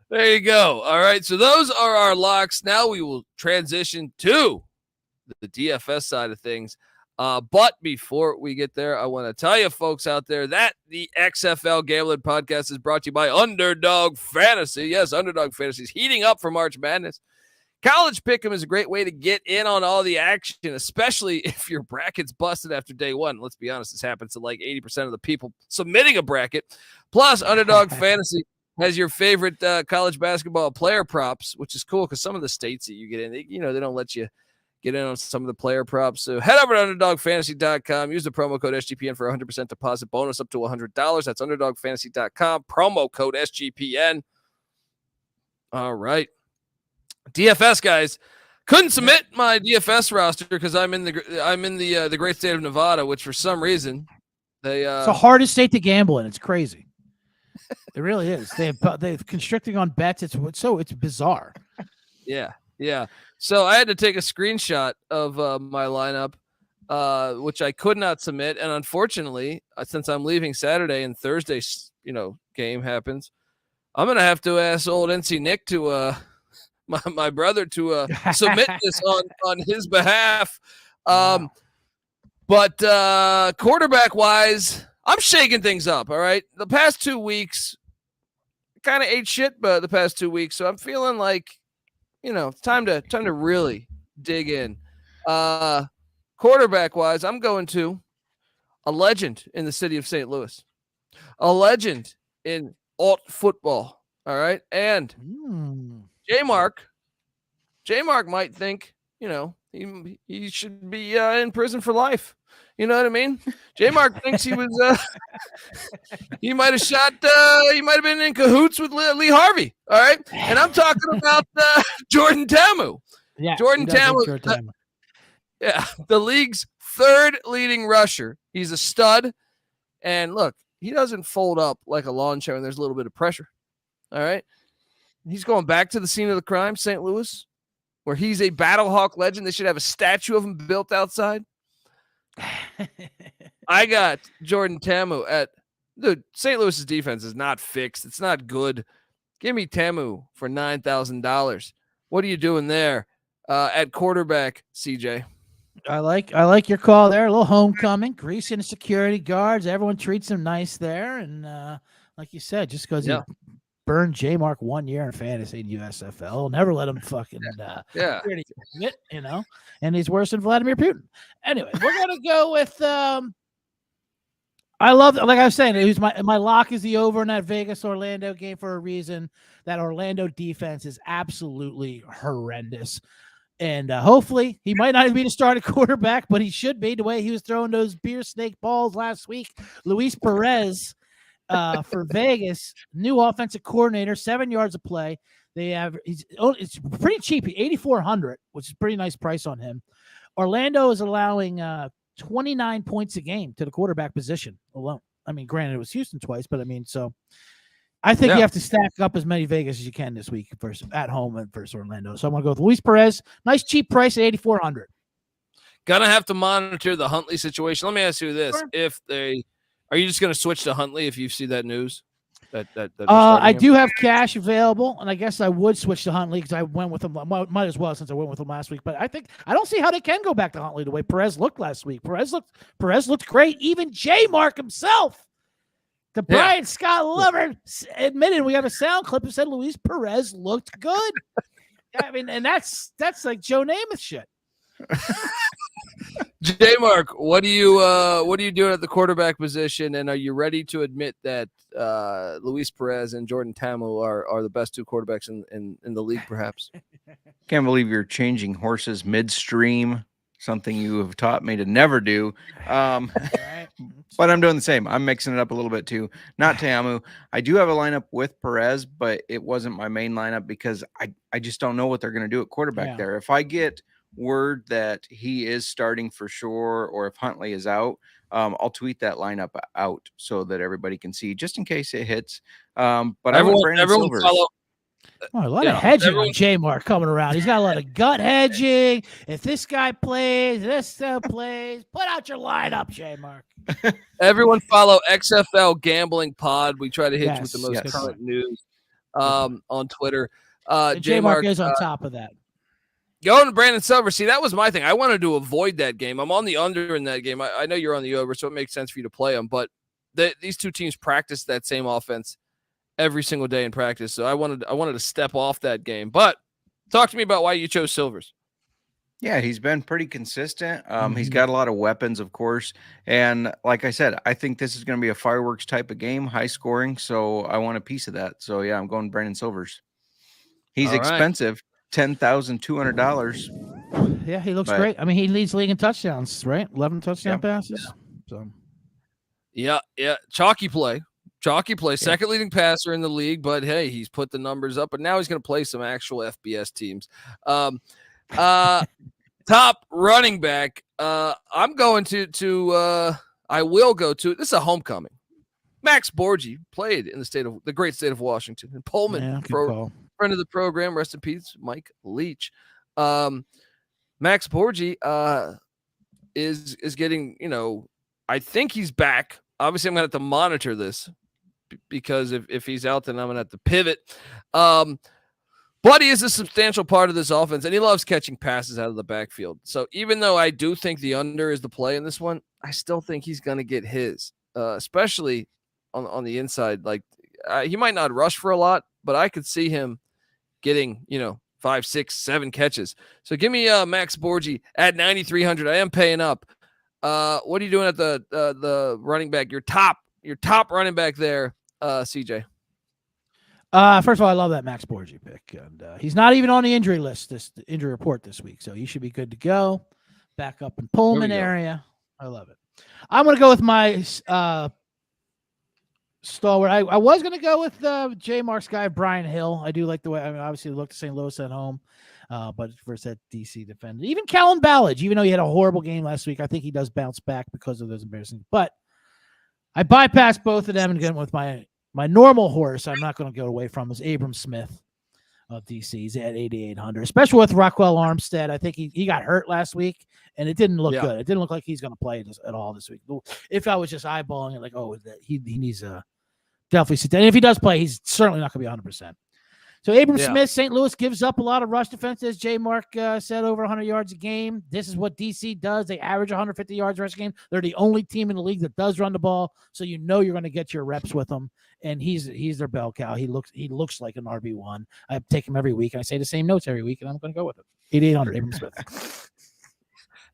There you go. All right, so those are our locks. Now we will transition to the DFS side of things. But before we get there, I want to tell you folks out there that the XFL Gambling Podcast is brought to you by Underdog Fantasy. Yes, Underdog Fantasy is heating up for March Madness. College Pick'em is a great way to get in on all the action, especially if your bracket's busted after day one. Let's be honest, this happens to like 80% of the people submitting a bracket. Plus, Underdog Fantasy has your favorite college basketball player props, which is cool because some of the states that you get in, they don't let you get in on some of the player props. So head over to UnderdogFantasy.com. Use the promo code SGPN for 100% deposit bonus up to $100. That's UnderdogFantasy.com. Promo code SGPN. All right. DFS guys, couldn't submit my DFS roster because I'm in the great state of Nevada, which for some reason it's the hardest state to gamble in. It's crazy. It really is. They're constricting on bets. It's bizarre. Yeah. So I had to take a screenshot of my lineup, which I could not submit. And unfortunately, since I'm leaving Saturday and Thursday's, game happens, I'm going to have to ask old NC Nick to my brother to submit this on his behalf. But quarterback-wise, I'm shaking things up, all right? The past 2 weeks, kind of ate shit, but the past 2 weeks. So I'm feeling like, it's time to really dig in. Quarterback wise, I'm going to a legend in the city of St. Louis, a legend in alt football. All right. And J-Mark might think, he should be in prison for life. You know what I mean? J-Mark thinks he was, he might have been in cahoots with Lee Harvey. All right. And I'm talking about Jordan Ta'amu. Yeah. Jordan Ta'amu. The league's third leading rusher. He's a stud. And look, he doesn't fold up like a lawn chair when there's a little bit of pressure. All right. He's going back to the scene of the crime, St. Louis, where he's a Battlehawk legend. They should have a statue of him built outside. I got Jordan Ta'amu St. Louis's defense is not fixed. It's not good. Give me Ta'amu for $9,000. What are you doing there at quarterback, CJ? I like your call there. A little homecoming, greasing the security guards. Everyone treats him nice there, and like you said, just because he burned J-Mark 1 year in fantasy in USFL, never let him fucking and he's worse than Vladimir Putin. Anyway, we're gonna go with I love, like I was saying, my lock is the over in that Vegas Orlando game for a reason. That Orlando defense is absolutely horrendous. And hopefully he might not be the starting quarterback, but he should be the way he was throwing those beer snake balls last week. Luis Perez for Vegas, new offensive coordinator, 7 yards of play. It's pretty cheap, $8,400, which is a pretty nice price on him. Orlando is allowing 29 points a game to the quarterback position alone. I mean, granted, it was Houston twice, but so I think you have to stack up as many Vegas as you can this week at home and versus Orlando. So I'm going to go with Luis Perez. Nice cheap price at $8,400. Gonna have to monitor the Huntley situation. Let me ask you this: are you just going to switch to Huntley if you see that news? I do have cash available, and I guess I would switch to Huntley because I went with him. Might as well since I went with him last week. But I don't see how they can go back to Huntley the way Perez looked last week. Perez looked great. Even J-Mark himself, the Brian Scott lover, admitted. We have a sound clip that said Luis Perez looked good. I mean, and that's like Joe Namath shit. J-Mark, what are you doing at the quarterback position, and are you ready to admit that Luis Perez and Jordan Ta'amu are the best two quarterbacks in the league, perhaps? Can't believe you're changing horses midstream, something you have taught me to never do. But I'm doing the same. I'm mixing it up a little bit too. Not Ta'amu. I do have a lineup with Perez, but it wasn't my main lineup because I just don't know what they're going to do at quarterback there. If I get word that he is starting for sure, or if Huntley is out, I'll tweet that lineup out so that everybody can see, just in case it hits. But everyone Oh, a lot of hedging on J-Mark coming around. He's got a lot of gut hedging. If this guy plays, this plays, put out your lineup, J-Mark. Everyone follow XFL Gambling Pod. We try to hit you with the most Yes. current news on Twitter. J-Mark is on top of that. Going to Brandon Silver. See, that was my thing. I wanted to avoid that game. I'm on the under in that game. I know you're on the over, so it makes sense for you to play them. But these two teams practice that same offense every single day in practice. So I wanted to step off that game. But talk to me about why you chose Silvers. Yeah, he's been pretty consistent. He's got a lot of weapons, of course. And like I said, I think this is going to be a fireworks type of game, high scoring. So I want a piece of that. So, yeah, I'm going Brandon Silvers. He's expensive, $10,200. Yeah, he looks great. I mean, he leads league in touchdowns, right? 11 touchdown passes. So, yeah. Chalky play. Second leading passer in the league. But, hey, he's put the numbers up. But now he's going to play some actual FBS teams. Top running back. I'm going to I will go to, this is a homecoming. Max Borgi played in the great state of Washington and Pullman, friend of the program. Rest in peace, Mike Leach. Max Borgi is getting, I think he's back. Obviously, I'm going to have to monitor this because if he's out, then I'm going to have to pivot. But he is a substantial part of this offense, and he loves catching passes out of the backfield. So even though I do think the under is the play in this one, I still think he's going to get his, especially on the inside. Like he might not rush for a lot, but I could see him getting, 5, 6, 7 catches. So give me Max Borgi at 9,300. I am paying up. What are you doing at the running back? Your top running back there, CJ. First of all, I love that Max Borgi pick, and he's not even on the injury list, the injury report this week, so he should be good to go. Back up in Pullman area, I love it. I'm going to go with my stalwart. I was going to go with J. Mark's guy, Brian Hill. I do like the way. I mean, obviously, look to St. Louis at home, but versus that DC defender, even Kellen Ballage, even though he had a horrible game last week, I think he does bounce back because of those embarrassing. But I bypassed both of them and get with my normal horse. I'm not going to go away from is Abram Smith of DC. He's at 8,800, especially with Rockwell Armstead. I think he got hurt last week, and it didn't look good. It didn't look like he's going to play at all this week. If I was just eyeballing it, like, he needs to definitely sit down. And if he does play, he's certainly not going to be 100%. So Abram Smith, St. Louis gives up a lot of rush defense, as J. Mark said, over 100 yards a game. This is what DC does. They average 150 yards rush a game. They're the only team in the league that does run the ball, so you're going to get your reps with them. And he's their bell cow. He looks like an RB1. I take him every week, and I say the same notes every week, and I'm going to go with it. 8,800, Abram Smith.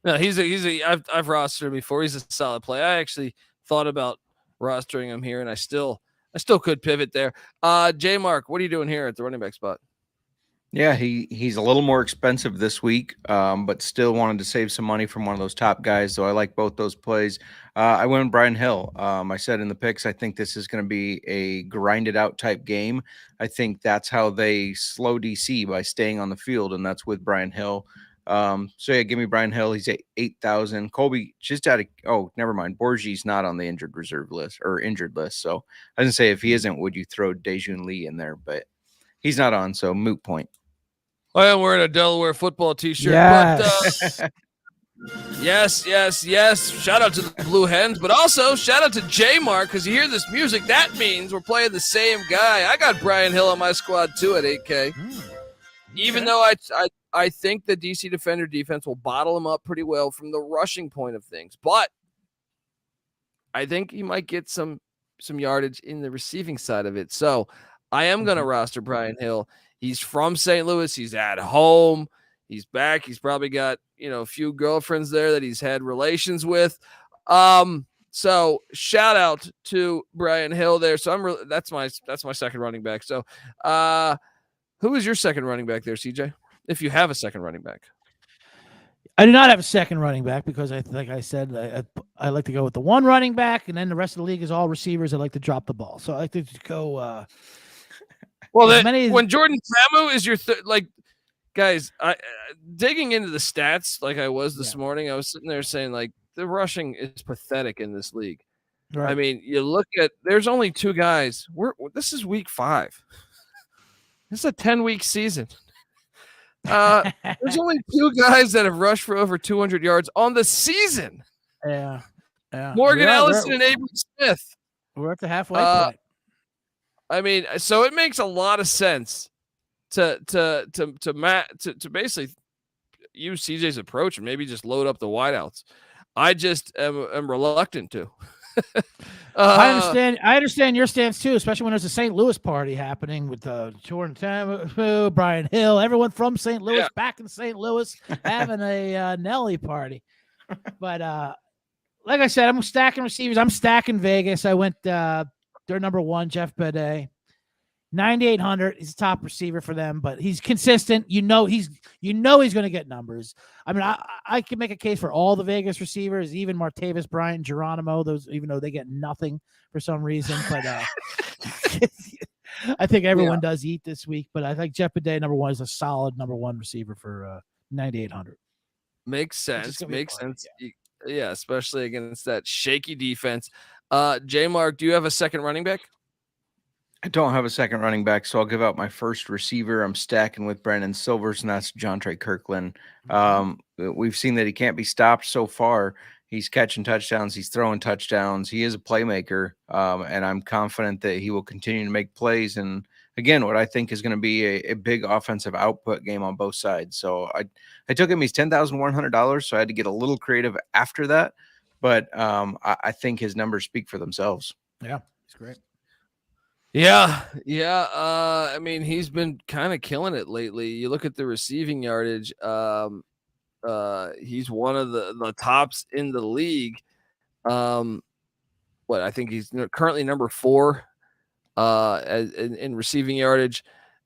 No, I've rostered him before. He's a solid play. I actually thought about rostering him here, and I still could pivot there. J. Mark, what are you doing here at the running back spot? Yeah, he's a little more expensive this week, but still wanted to save some money from one of those top guys. So I like both those plays. I went with Brian Hill. I said in the picks, I think this is going to be a grinded out type game. I think that's how they slow DC by staying on the field, and that's with Brian Hill. So yeah, give me Brian Hill. He's at 8,000. Colby never mind. Borgi's not on the injured reserve list or injured list. So I didn't say if he isn't, would you throw Dejun Lee in there? But he's not on, so moot point. I am wearing a Delaware football t-shirt. Yes. But, yes. Shout out to the Blue Hens, but also shout out to J. Mark, because you hear this music, that means we're playing the same guy. I got Brian Hill on my squad too at 8K. Even though I think the DC defender defense will bottle him up pretty well from the rushing point of things, but I think he might get some yardage in the receiving side of it. So I am going to roster Brian Hill. He's from St. Louis. He's at home. He's back. He's probably got, a few girlfriends there that he's had relations with. So shout out to Brian Hill there. So that's my second running back. So who is your second running back there, CJ? If you have a second running back. I do not have a second running back because like I said, I like to go with the one running back, and then the rest of the league is all receivers that like to drop the ball. So I like to go. When Jordan Famu is your guys, digging into the stats like I was this morning, I was sitting there saying like the rushing is pathetic in this league. Right. I mean, you look at there's only two guys. This is week 5. This is a 10-week season. There's only 2 guys that have rushed for over 200 yards on the season. Yeah. Morgan Ellison and Avery Smith. We're at the halfway point. I mean, so it makes a lot of sense to basically use CJ's approach and maybe just load up the wideouts. I just am reluctant to. I understand your stance too, especially when there's a St. Louis party happening with Jordan Tamu, Brian Hill, everyone from St. Louis back in St. Louis having a Nelly party. But like I said, I'm stacking receivers. I'm stacking Vegas. I went their number 1, Jeff Bedet. 9,800. He's a top receiver for them, but he's consistent. He's going to get numbers. I mean, I can make a case for all the Vegas receivers, even Martavis Bryant, Geronimo, those, even though they get nothing for some reason. But I think everyone does eat this week. But I think Jeff Bedet, number 1, is a solid number 1 receiver for 9,800. Makes sense. Makes sense. Yeah, especially against that shaky defense. J Mark, do you have a second running back? I don't have a second running back, so I'll give out my first receiver. I'm stacking with Brandon Silvers, and that's Jontre Kirkland. We've seen that he can't be stopped so far. He's catching touchdowns. He's throwing touchdowns. He is a playmaker, and I'm confident that he will continue to make plays. And again, what I think is going to be a big offensive output game on both sides. So I took him. He's $10,100, so I had to get a little creative after that. But I think his numbers speak for themselves. Yeah, he's great. Yeah. I mean, he's been kind of killing it lately. You look at the receiving yardage. He's one of the tops in the league. I think he's currently number 4 in receiving yardage,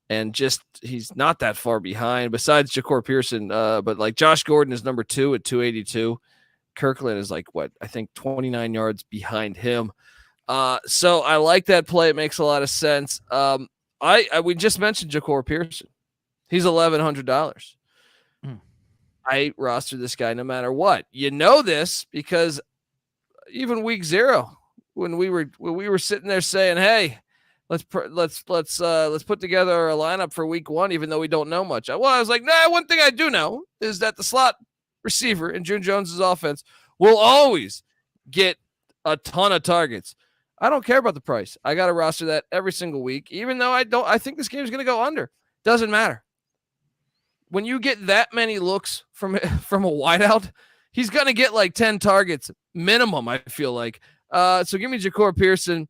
and he's not that far behind. Besides Ja'Cory Pearson, but like Josh Gordon is number 2 at 282. Kirkland is like 29 yards behind him. So I like that play. It makes a lot of sense. We just mentioned Ja'Cory Pearson. He's $1,100. I roster this guy no matter what. You know this because even week 0, when we were sitting there saying, "Hey, let's put together a lineup for week 1," even though we don't know much. I was like, "Nah, one thing I do know is that the slot receiver in June Jones's offense will always get a ton of targets." I don't care about the price. I got to roster that every single week, even though I think this game is going to go under. Doesn't matter. When you get that many looks from a wideout, he's going to get like 10 targets minimum, I feel like. So give me Ja'Cory Pearson,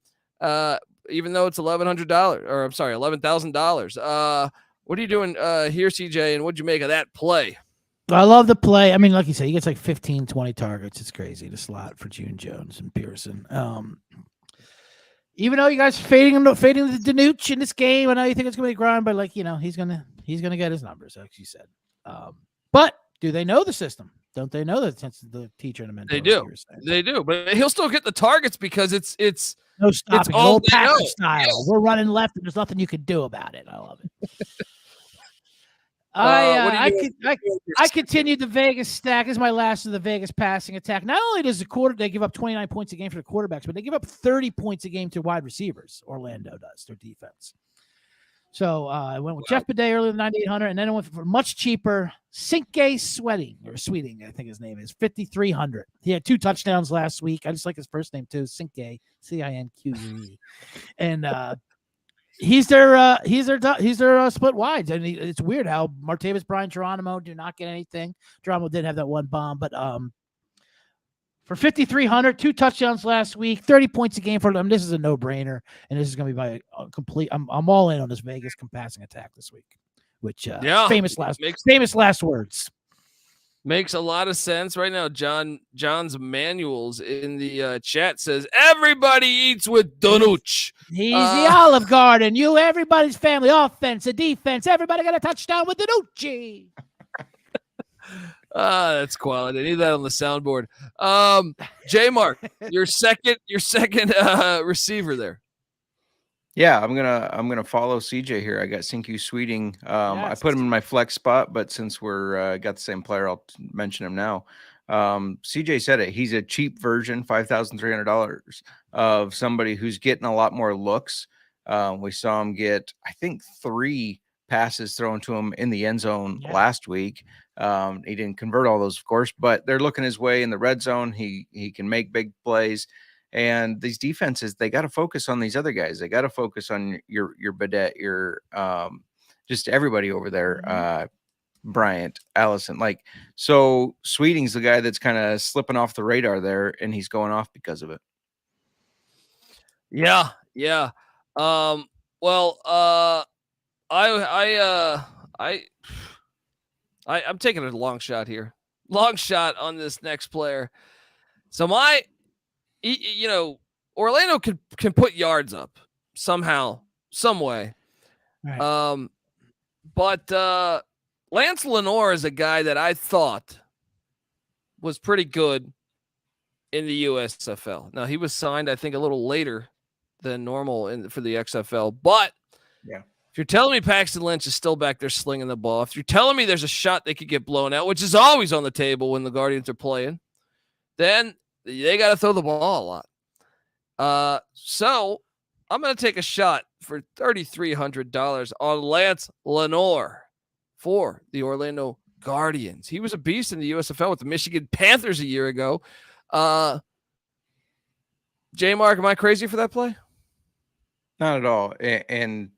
even though it's $11,000. What are you doing here, CJ, and what'd you make of that play? I love the play. I mean, like you said, he gets like 15, 20 targets. It's crazy, the slot for June Jones and Pearson. Even though you guys fading the Danucci in this game, I know you think it's going to be a grind, but he's gonna get his numbers, like you said. But do they know the system? Don't they know that since the teacher and the mentor? They do, but he'll still get the targets because it's no stopping. It's all old Packer style. Yes. We're running left, and there's nothing you can do about it. I love it. I continued the Vegas stack. This is my last of the Vegas passing attack. Not only does they give up 29 points a game for the quarterbacks, but they give up 30 points a game to wide receivers. Orlando does, their defense. So I went with Jeff Bedet earlier than 9,800, and then I went for much cheaper Cinque Sweeting, I think his name is, 5,300. He had 2 touchdowns last week. I just like his first name too, Cinque, Cinque, and he's their split wides. And it's weird how Martavis Bryant, Geronimo do not get anything. Geronimo did have that one bomb, but for 5,300, 2 touchdowns last week, 30 points a game for them. This is a no-brainer, and this is going to be by a complete. I'm all in on this Vegas passing attack this week, which famous last words. Makes a lot of sense right now. John's Manuals in the chat says everybody eats with Danucci. He's the Olive Garden. Everybody's family, offense and defense. Everybody got a touchdown with Danucci. That's quality. I need that on the soundboard. J Mark, your second receiver there. Yeah, I'm gonna follow CJ here. I got Cinque Sweeting. I put him in my flex spot, but since we're got the same player, I'll mention him now. CJ said it. He's a cheap version, $5,300 of somebody who's getting a lot more looks. We saw him get, I think, 3 passes thrown to him in the end zone last week. He didn't convert all those, of course, but they're looking his way in the red zone. He can make big plays. And these defenses, they got to focus on these other guys. They got to focus on your Badette, your just everybody over there. Bryant, Allison, so Sweeting's the guy that's kind of slipping off the radar there, and he's going off because of it. Yeah. I'm taking a long shot here. Long shot on this next player. So Orlando can put yards up somehow, some way. Right. But Lance Lenore is a guy that I thought was pretty good in the USFL. Now, he was signed, I think, a little later than normal for the XFL. But if you're telling me Paxton Lynch is still back there slinging the ball, if you're telling me there's a shot they could get blown out, which is always on the table when the Guardians are playing, then they got to throw the ball a lot. So I'm going to take a shot for $3,300 on Lance Lenore for the Orlando Guardians. He was a beast in the USFL with the Michigan Panthers a year ago. J-Mark, am I crazy for that play? Not at all. And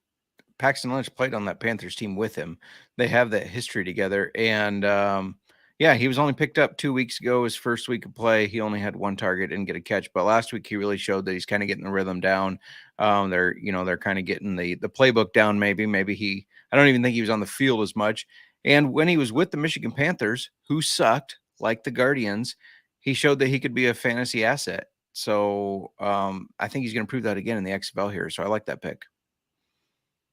Paxton Lynch played on that Panthers team with him. They have that history together. And he was only picked up 2 weeks ago. His first week of play, he only had 1 target and get a catch. But last week, he really showed that he's kind of getting the rhythm down. They're kind of getting the playbook down. Maybe I don't even think he was on the field as much. And when he was with the Michigan Panthers, who sucked like the Guardians, he showed that he could be a fantasy asset. So I think he's going to prove that again in the XFL here. So I like that pick.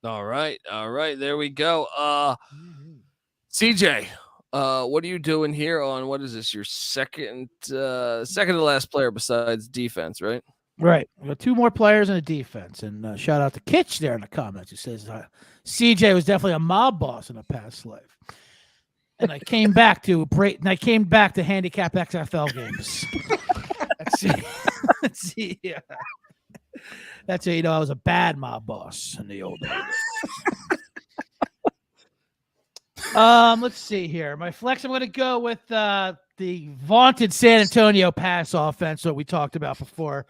All right. There we go. CJ, what are you doing here on, what is this, your second to last player besides defense, right? Right. We got 2 more players in the defense. And shout out to Kitch there in the comments. He says CJ was definitely a mob boss in a past life. And I came back to handicap XFL games. Let's see. Yeah. That's how I was a bad mob boss in the old days. Let's see here. My flex, I'm going to go with the vaunted San Antonio pass offense that we talked about before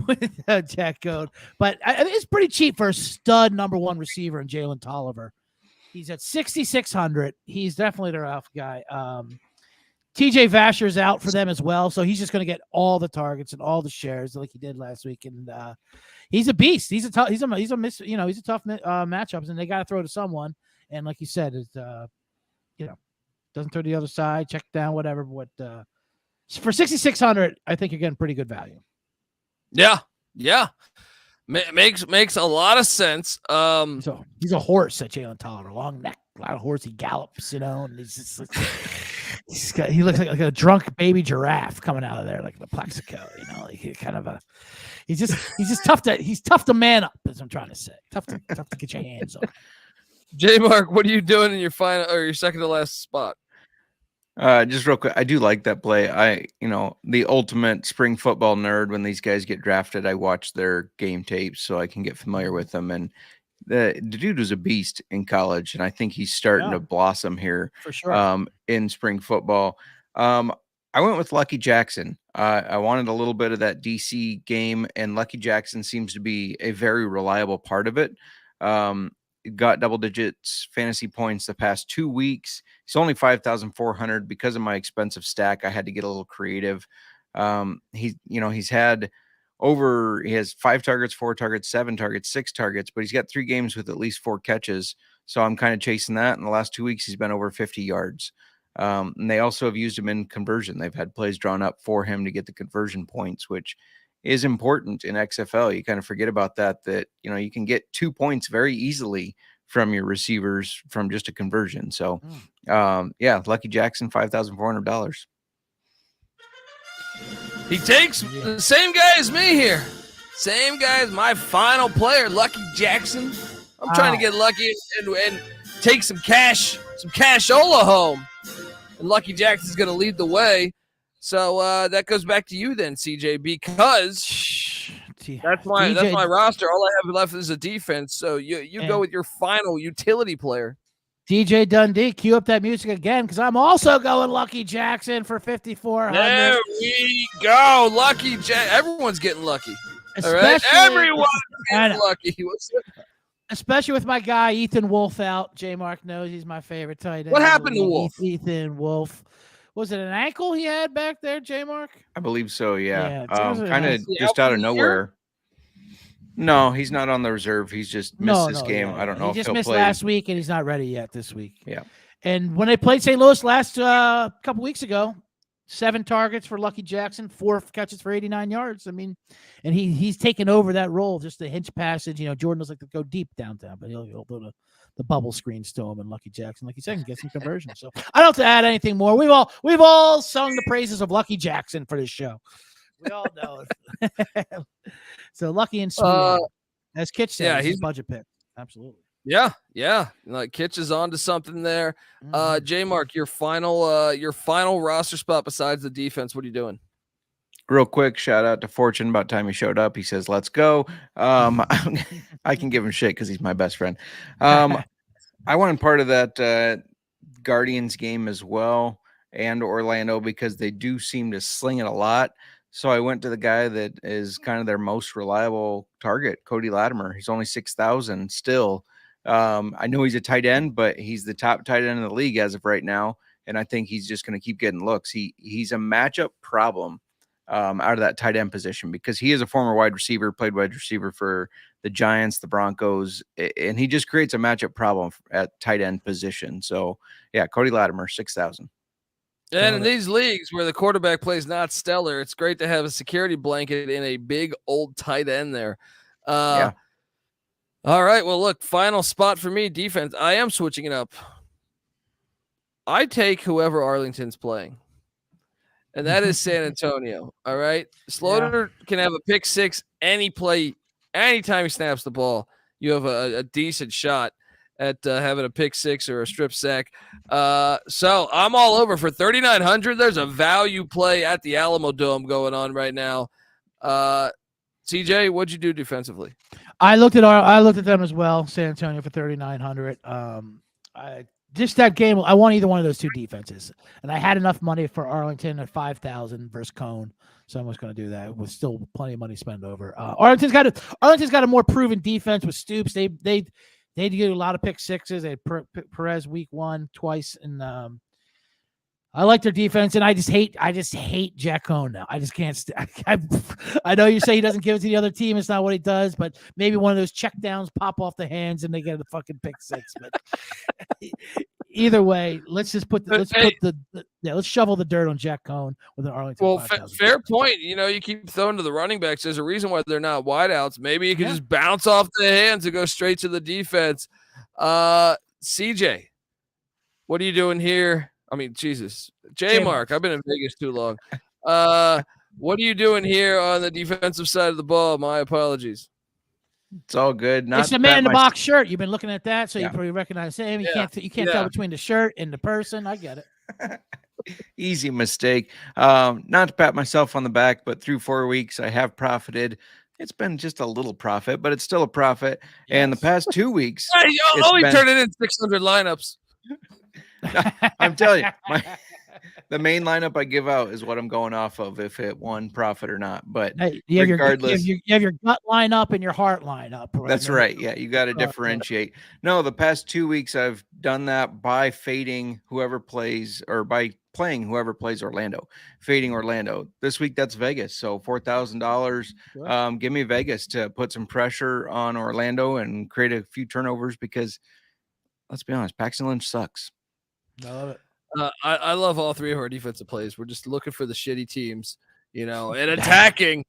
with Jack Code. But it's pretty cheap for a stud number 1 receiver in Jalen Tolliver. He's at 6,600. He's definitely their alpha guy. TJ Vasher's out for them as well, so he's just going to get all the targets and all the shares like he did last week. And he's a beast. He's a tough matchups, and they got to throw to someone. And like you said, it doesn't throw to the other side, check down, whatever. But for 6,600, I think you're getting pretty good value. Yeah. Makes a lot of sense. So he's a horse at Jalen Tolliver, long neck, a lot of horse. He gallops, and he's just he looks like a drunk baby giraffe coming out of there, like the Plaxico. He's just tough to man up, as I'm trying to say. Tough to get your hands on. J-Mark, what are you doing in your final or your second to last spot? Just real quick, I do like that play. The ultimate spring football nerd, when these guys get drafted, I watch their game tapes so I can get familiar with them. And the dude was a beast in college, and I think he's starting to blossom here for sure. In spring football. I went with Lucky Jackson. I wanted a little bit of that DC game, and Lucky Jackson seems to be a very reliable part of it. Got double digits fantasy points the past 2 weeks. He's only 5,400 because of my expensive stack. I had to get a little creative. He has 5 targets, 4 targets, 7 targets, 6 targets, but he's got 3 games with at least 4 catches. So I'm kind of chasing that. In the last 2 weeks, he's been over 50 yards. And they also have used him in conversion. They've had plays drawn up for him to get the conversion points, which is important in XFL. You kind of forget about that you can get 2 points very easily from your receivers from just a conversion. So, Lucky Jackson, $5,400. He takes the same guy as me here. Same guy as my final player, Lucky Jackson. I'm trying to get lucky and take some cashola home. And Lucky Jackson's going to lead the way. So that goes back to you then, CJ, because That's my roster. All I have left is a defense. So you go with your final utility player. DJ Dundee, cue up that music again because I'm also going Lucky Jackson for 5,400. There we go. Lucky Jack. Everyone's getting lucky. All right? Everyone's getting lucky. Especially with my guy Ethan Wolf out. J Mark knows he's my favorite tight end. What happened to Wolf? Ethan Wolf. Was it an ankle he had back there, J Mark? I believe so, yeah. Kind of nice. just out of nowhere. No, he's not on the reserve. He's just missed this game. Yeah. I don't know he if just he'll missed play last week, and he's not ready yet this week. Yeah. And when they played St. Louis last couple weeks ago, 7 targets for Lucky Jackson, 4 catches for 89 yards. I mean, and he's taken over that role, just the hinge passage. Jordan doesn't like to go deep downtown, but he'll do the bubble screens to him, and Lucky Jackson, like you said, can get some conversion. So I don't have to add anything more. We've all sung the praises of Lucky Jackson for this show. We all know it. So Lucky and sweet. As Kitch said, he's a budget pick. Absolutely. Yeah. Like Kitch is on to something there. J Mark, your final roster spot besides the defense. What are you doing? Real quick, shout out to Fortune. About time he showed up, he says, "Let's go." I can give him shit because he's my best friend. I wanted part of that Guardians game as well, and Orlando, because they do seem to sling it a lot. So I went to the guy that is kind of their most reliable target, Cody Latimer. He's only 6,000 still. I know he's a tight end, but he's the top tight end in the league as of right now, and I think he's just going to keep getting looks. He's a matchup problem out of that tight end position because he is a former wide receiver, played wide receiver for the Giants, the Broncos, and he just creates a matchup problem at tight end position. So, yeah, Cody Latimer, 6,000. And in these leagues where the quarterback plays not stellar, it's great to have a security blanket in a big old tight end there. Yeah. All right. Well, look, final spot for me, defense. I am switching it up. I take whoever Arlington's playing, and that is San Antonio. All right. Slaughter can have a pick six any play, anytime he snaps the ball. You have a decent shot at having a pick six or a strip sack. So I'm all over for 3,900. There's a value play at the Alamo Dome going on right now. CJ, what'd you do defensively? I looked at them as well, San Antonio for 3,900. Just that game, I want either one of those two defenses, and I had enough money for Arlington at 5,000 versus Cone, so I was going to do that with still plenty of money spent over. Arlington's got a more proven defense with Stoops. They do a lot of pick sixes. They had Perez week 1 twice, and I like their defense, and I just hate Jack Cohn now. I just can't. I know you say he doesn't give it to the other team. It's not what he does, but maybe one of those check downs pop off the hands and they get a fucking pick six. But either way, let's shovel the dirt on Jack Cohn with an Arlington. Well, fair point. You keep throwing to the running backs. There's a reason why they're not wideouts. Maybe you can just bounce off the hands and go straight to the defense. CJ, what are you doing here? I mean, Jesus. J-Mark, I've been in Vegas too long. What are you doing here on the defensive side of the ball? My apologies. It's all good. It's the man in the box shirt. You've been looking at that, so you probably recognize him. You can't tell between the shirt and the person. I get it. Easy mistake. Not to pat myself on the back, but through 4 weeks, I have profited. It's been just a little profit, but it's still a profit. Yes. And the past 2 weeks, turn it in 600 lineups. I'm telling you, the main lineup I give out is what I'm going off of if it won profit or not. But regardless, you have your gut line up and your heart line up. Right? That's right. Yeah, you got to differentiate. No, the past 2 weeks I've done that by fading whoever plays or by playing whoever plays Orlando, fading Orlando. This week that's Vegas, so $4,000. Give me Vegas to put some pressure on Orlando and create a few turnovers because let's be honest, Paxton Lynch sucks. I love it. I love all three of our defensive plays. We're just looking for the shitty teams, and attacking.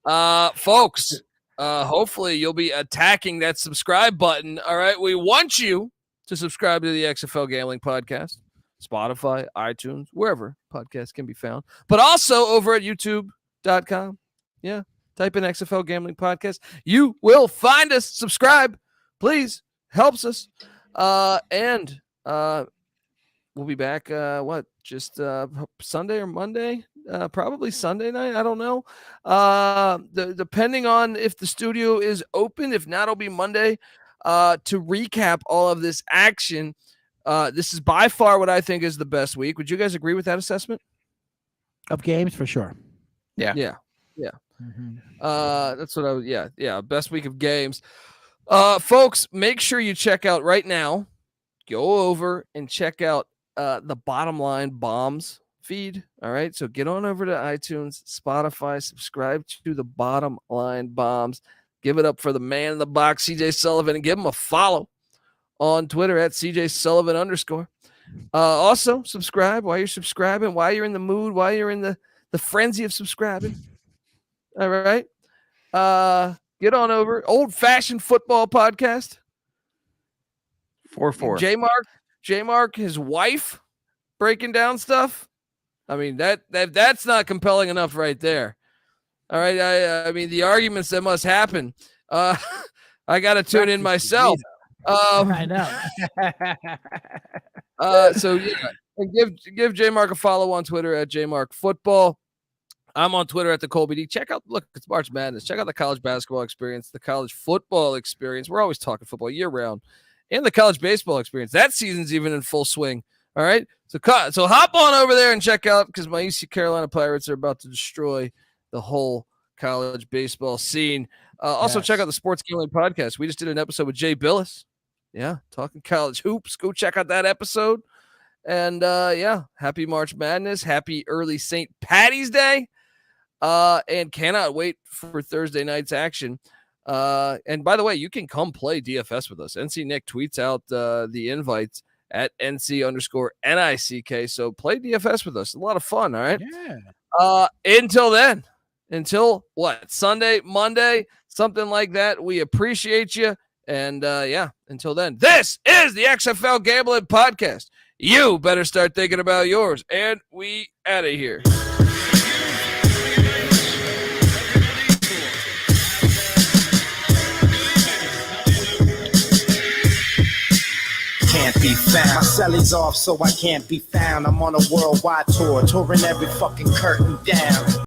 Folks, hopefully you'll be attacking that subscribe button. All right. We want you to subscribe to the XFL Gambling Podcast, Spotify, iTunes, wherever podcasts can be found, but also over at youtube.com. Yeah. Type in XFL Gambling Podcast. You will find us. Subscribe, please. Helps us. And we'll be back. Just Sunday or Monday? Probably Sunday night. I don't know. Depending on if the studio is open. If not, it'll be Monday. To recap all of this action. This is by far what I think is the best week. Would you guys agree with that assessment? Of games, for sure. Yeah. Mm-hmm. That's what I was. Yeah. Best week of games. Folks, make sure you check out right now. Go over and check out the Bottom Line Bombs feed. All right. So get on over to iTunes, Spotify, subscribe to the Bottom Line Bombs. Give it up for the man in the box, CJ Sullivan, and give him a follow on Twitter at CJ Sullivan _. Also, subscribe while you're subscribing, while you're in the mood, while you're in the frenzy of subscribing. All right. Get on over. Old Fashioned Football Podcast. 4-4. J-Mark, his wife, breaking down stuff. I mean, that's not compelling enough right there. All right. I mean, the arguments that must happen. I got to tune in myself. I know. So yeah, and give J-Mark a follow on Twitter at JMarkFootball. I'm on Twitter at the Colby D. It's March Madness. Check out the college basketball experience, the college football experience. We're always talking football year round, and the college baseball experience. That season's even in full swing. All right, so hop on over there and check out, because my UC Carolina Pirates are about to destroy the whole college baseball scene. Also, check out the Sports Gambling Podcast. We just did an episode with Jay Billis. Yeah, talking college hoops. Go check out that episode. And happy March Madness. Happy early St. Patty's Day. And cannot wait for Thursday night's action. And by the way, you can come play DFS with us. NC Nick tweets out the invites at NC_NICK. So play DFS with us. A lot of fun. All right. Yeah. Until then, Sunday, Monday, something like that. We appreciate you. And until then, this is the XFL Gambling Podcast. You better start thinking about yours. And we out of here. Can't be found. My celly's off, so I can't be found. I'm on a worldwide tour, touring every fucking curtain down.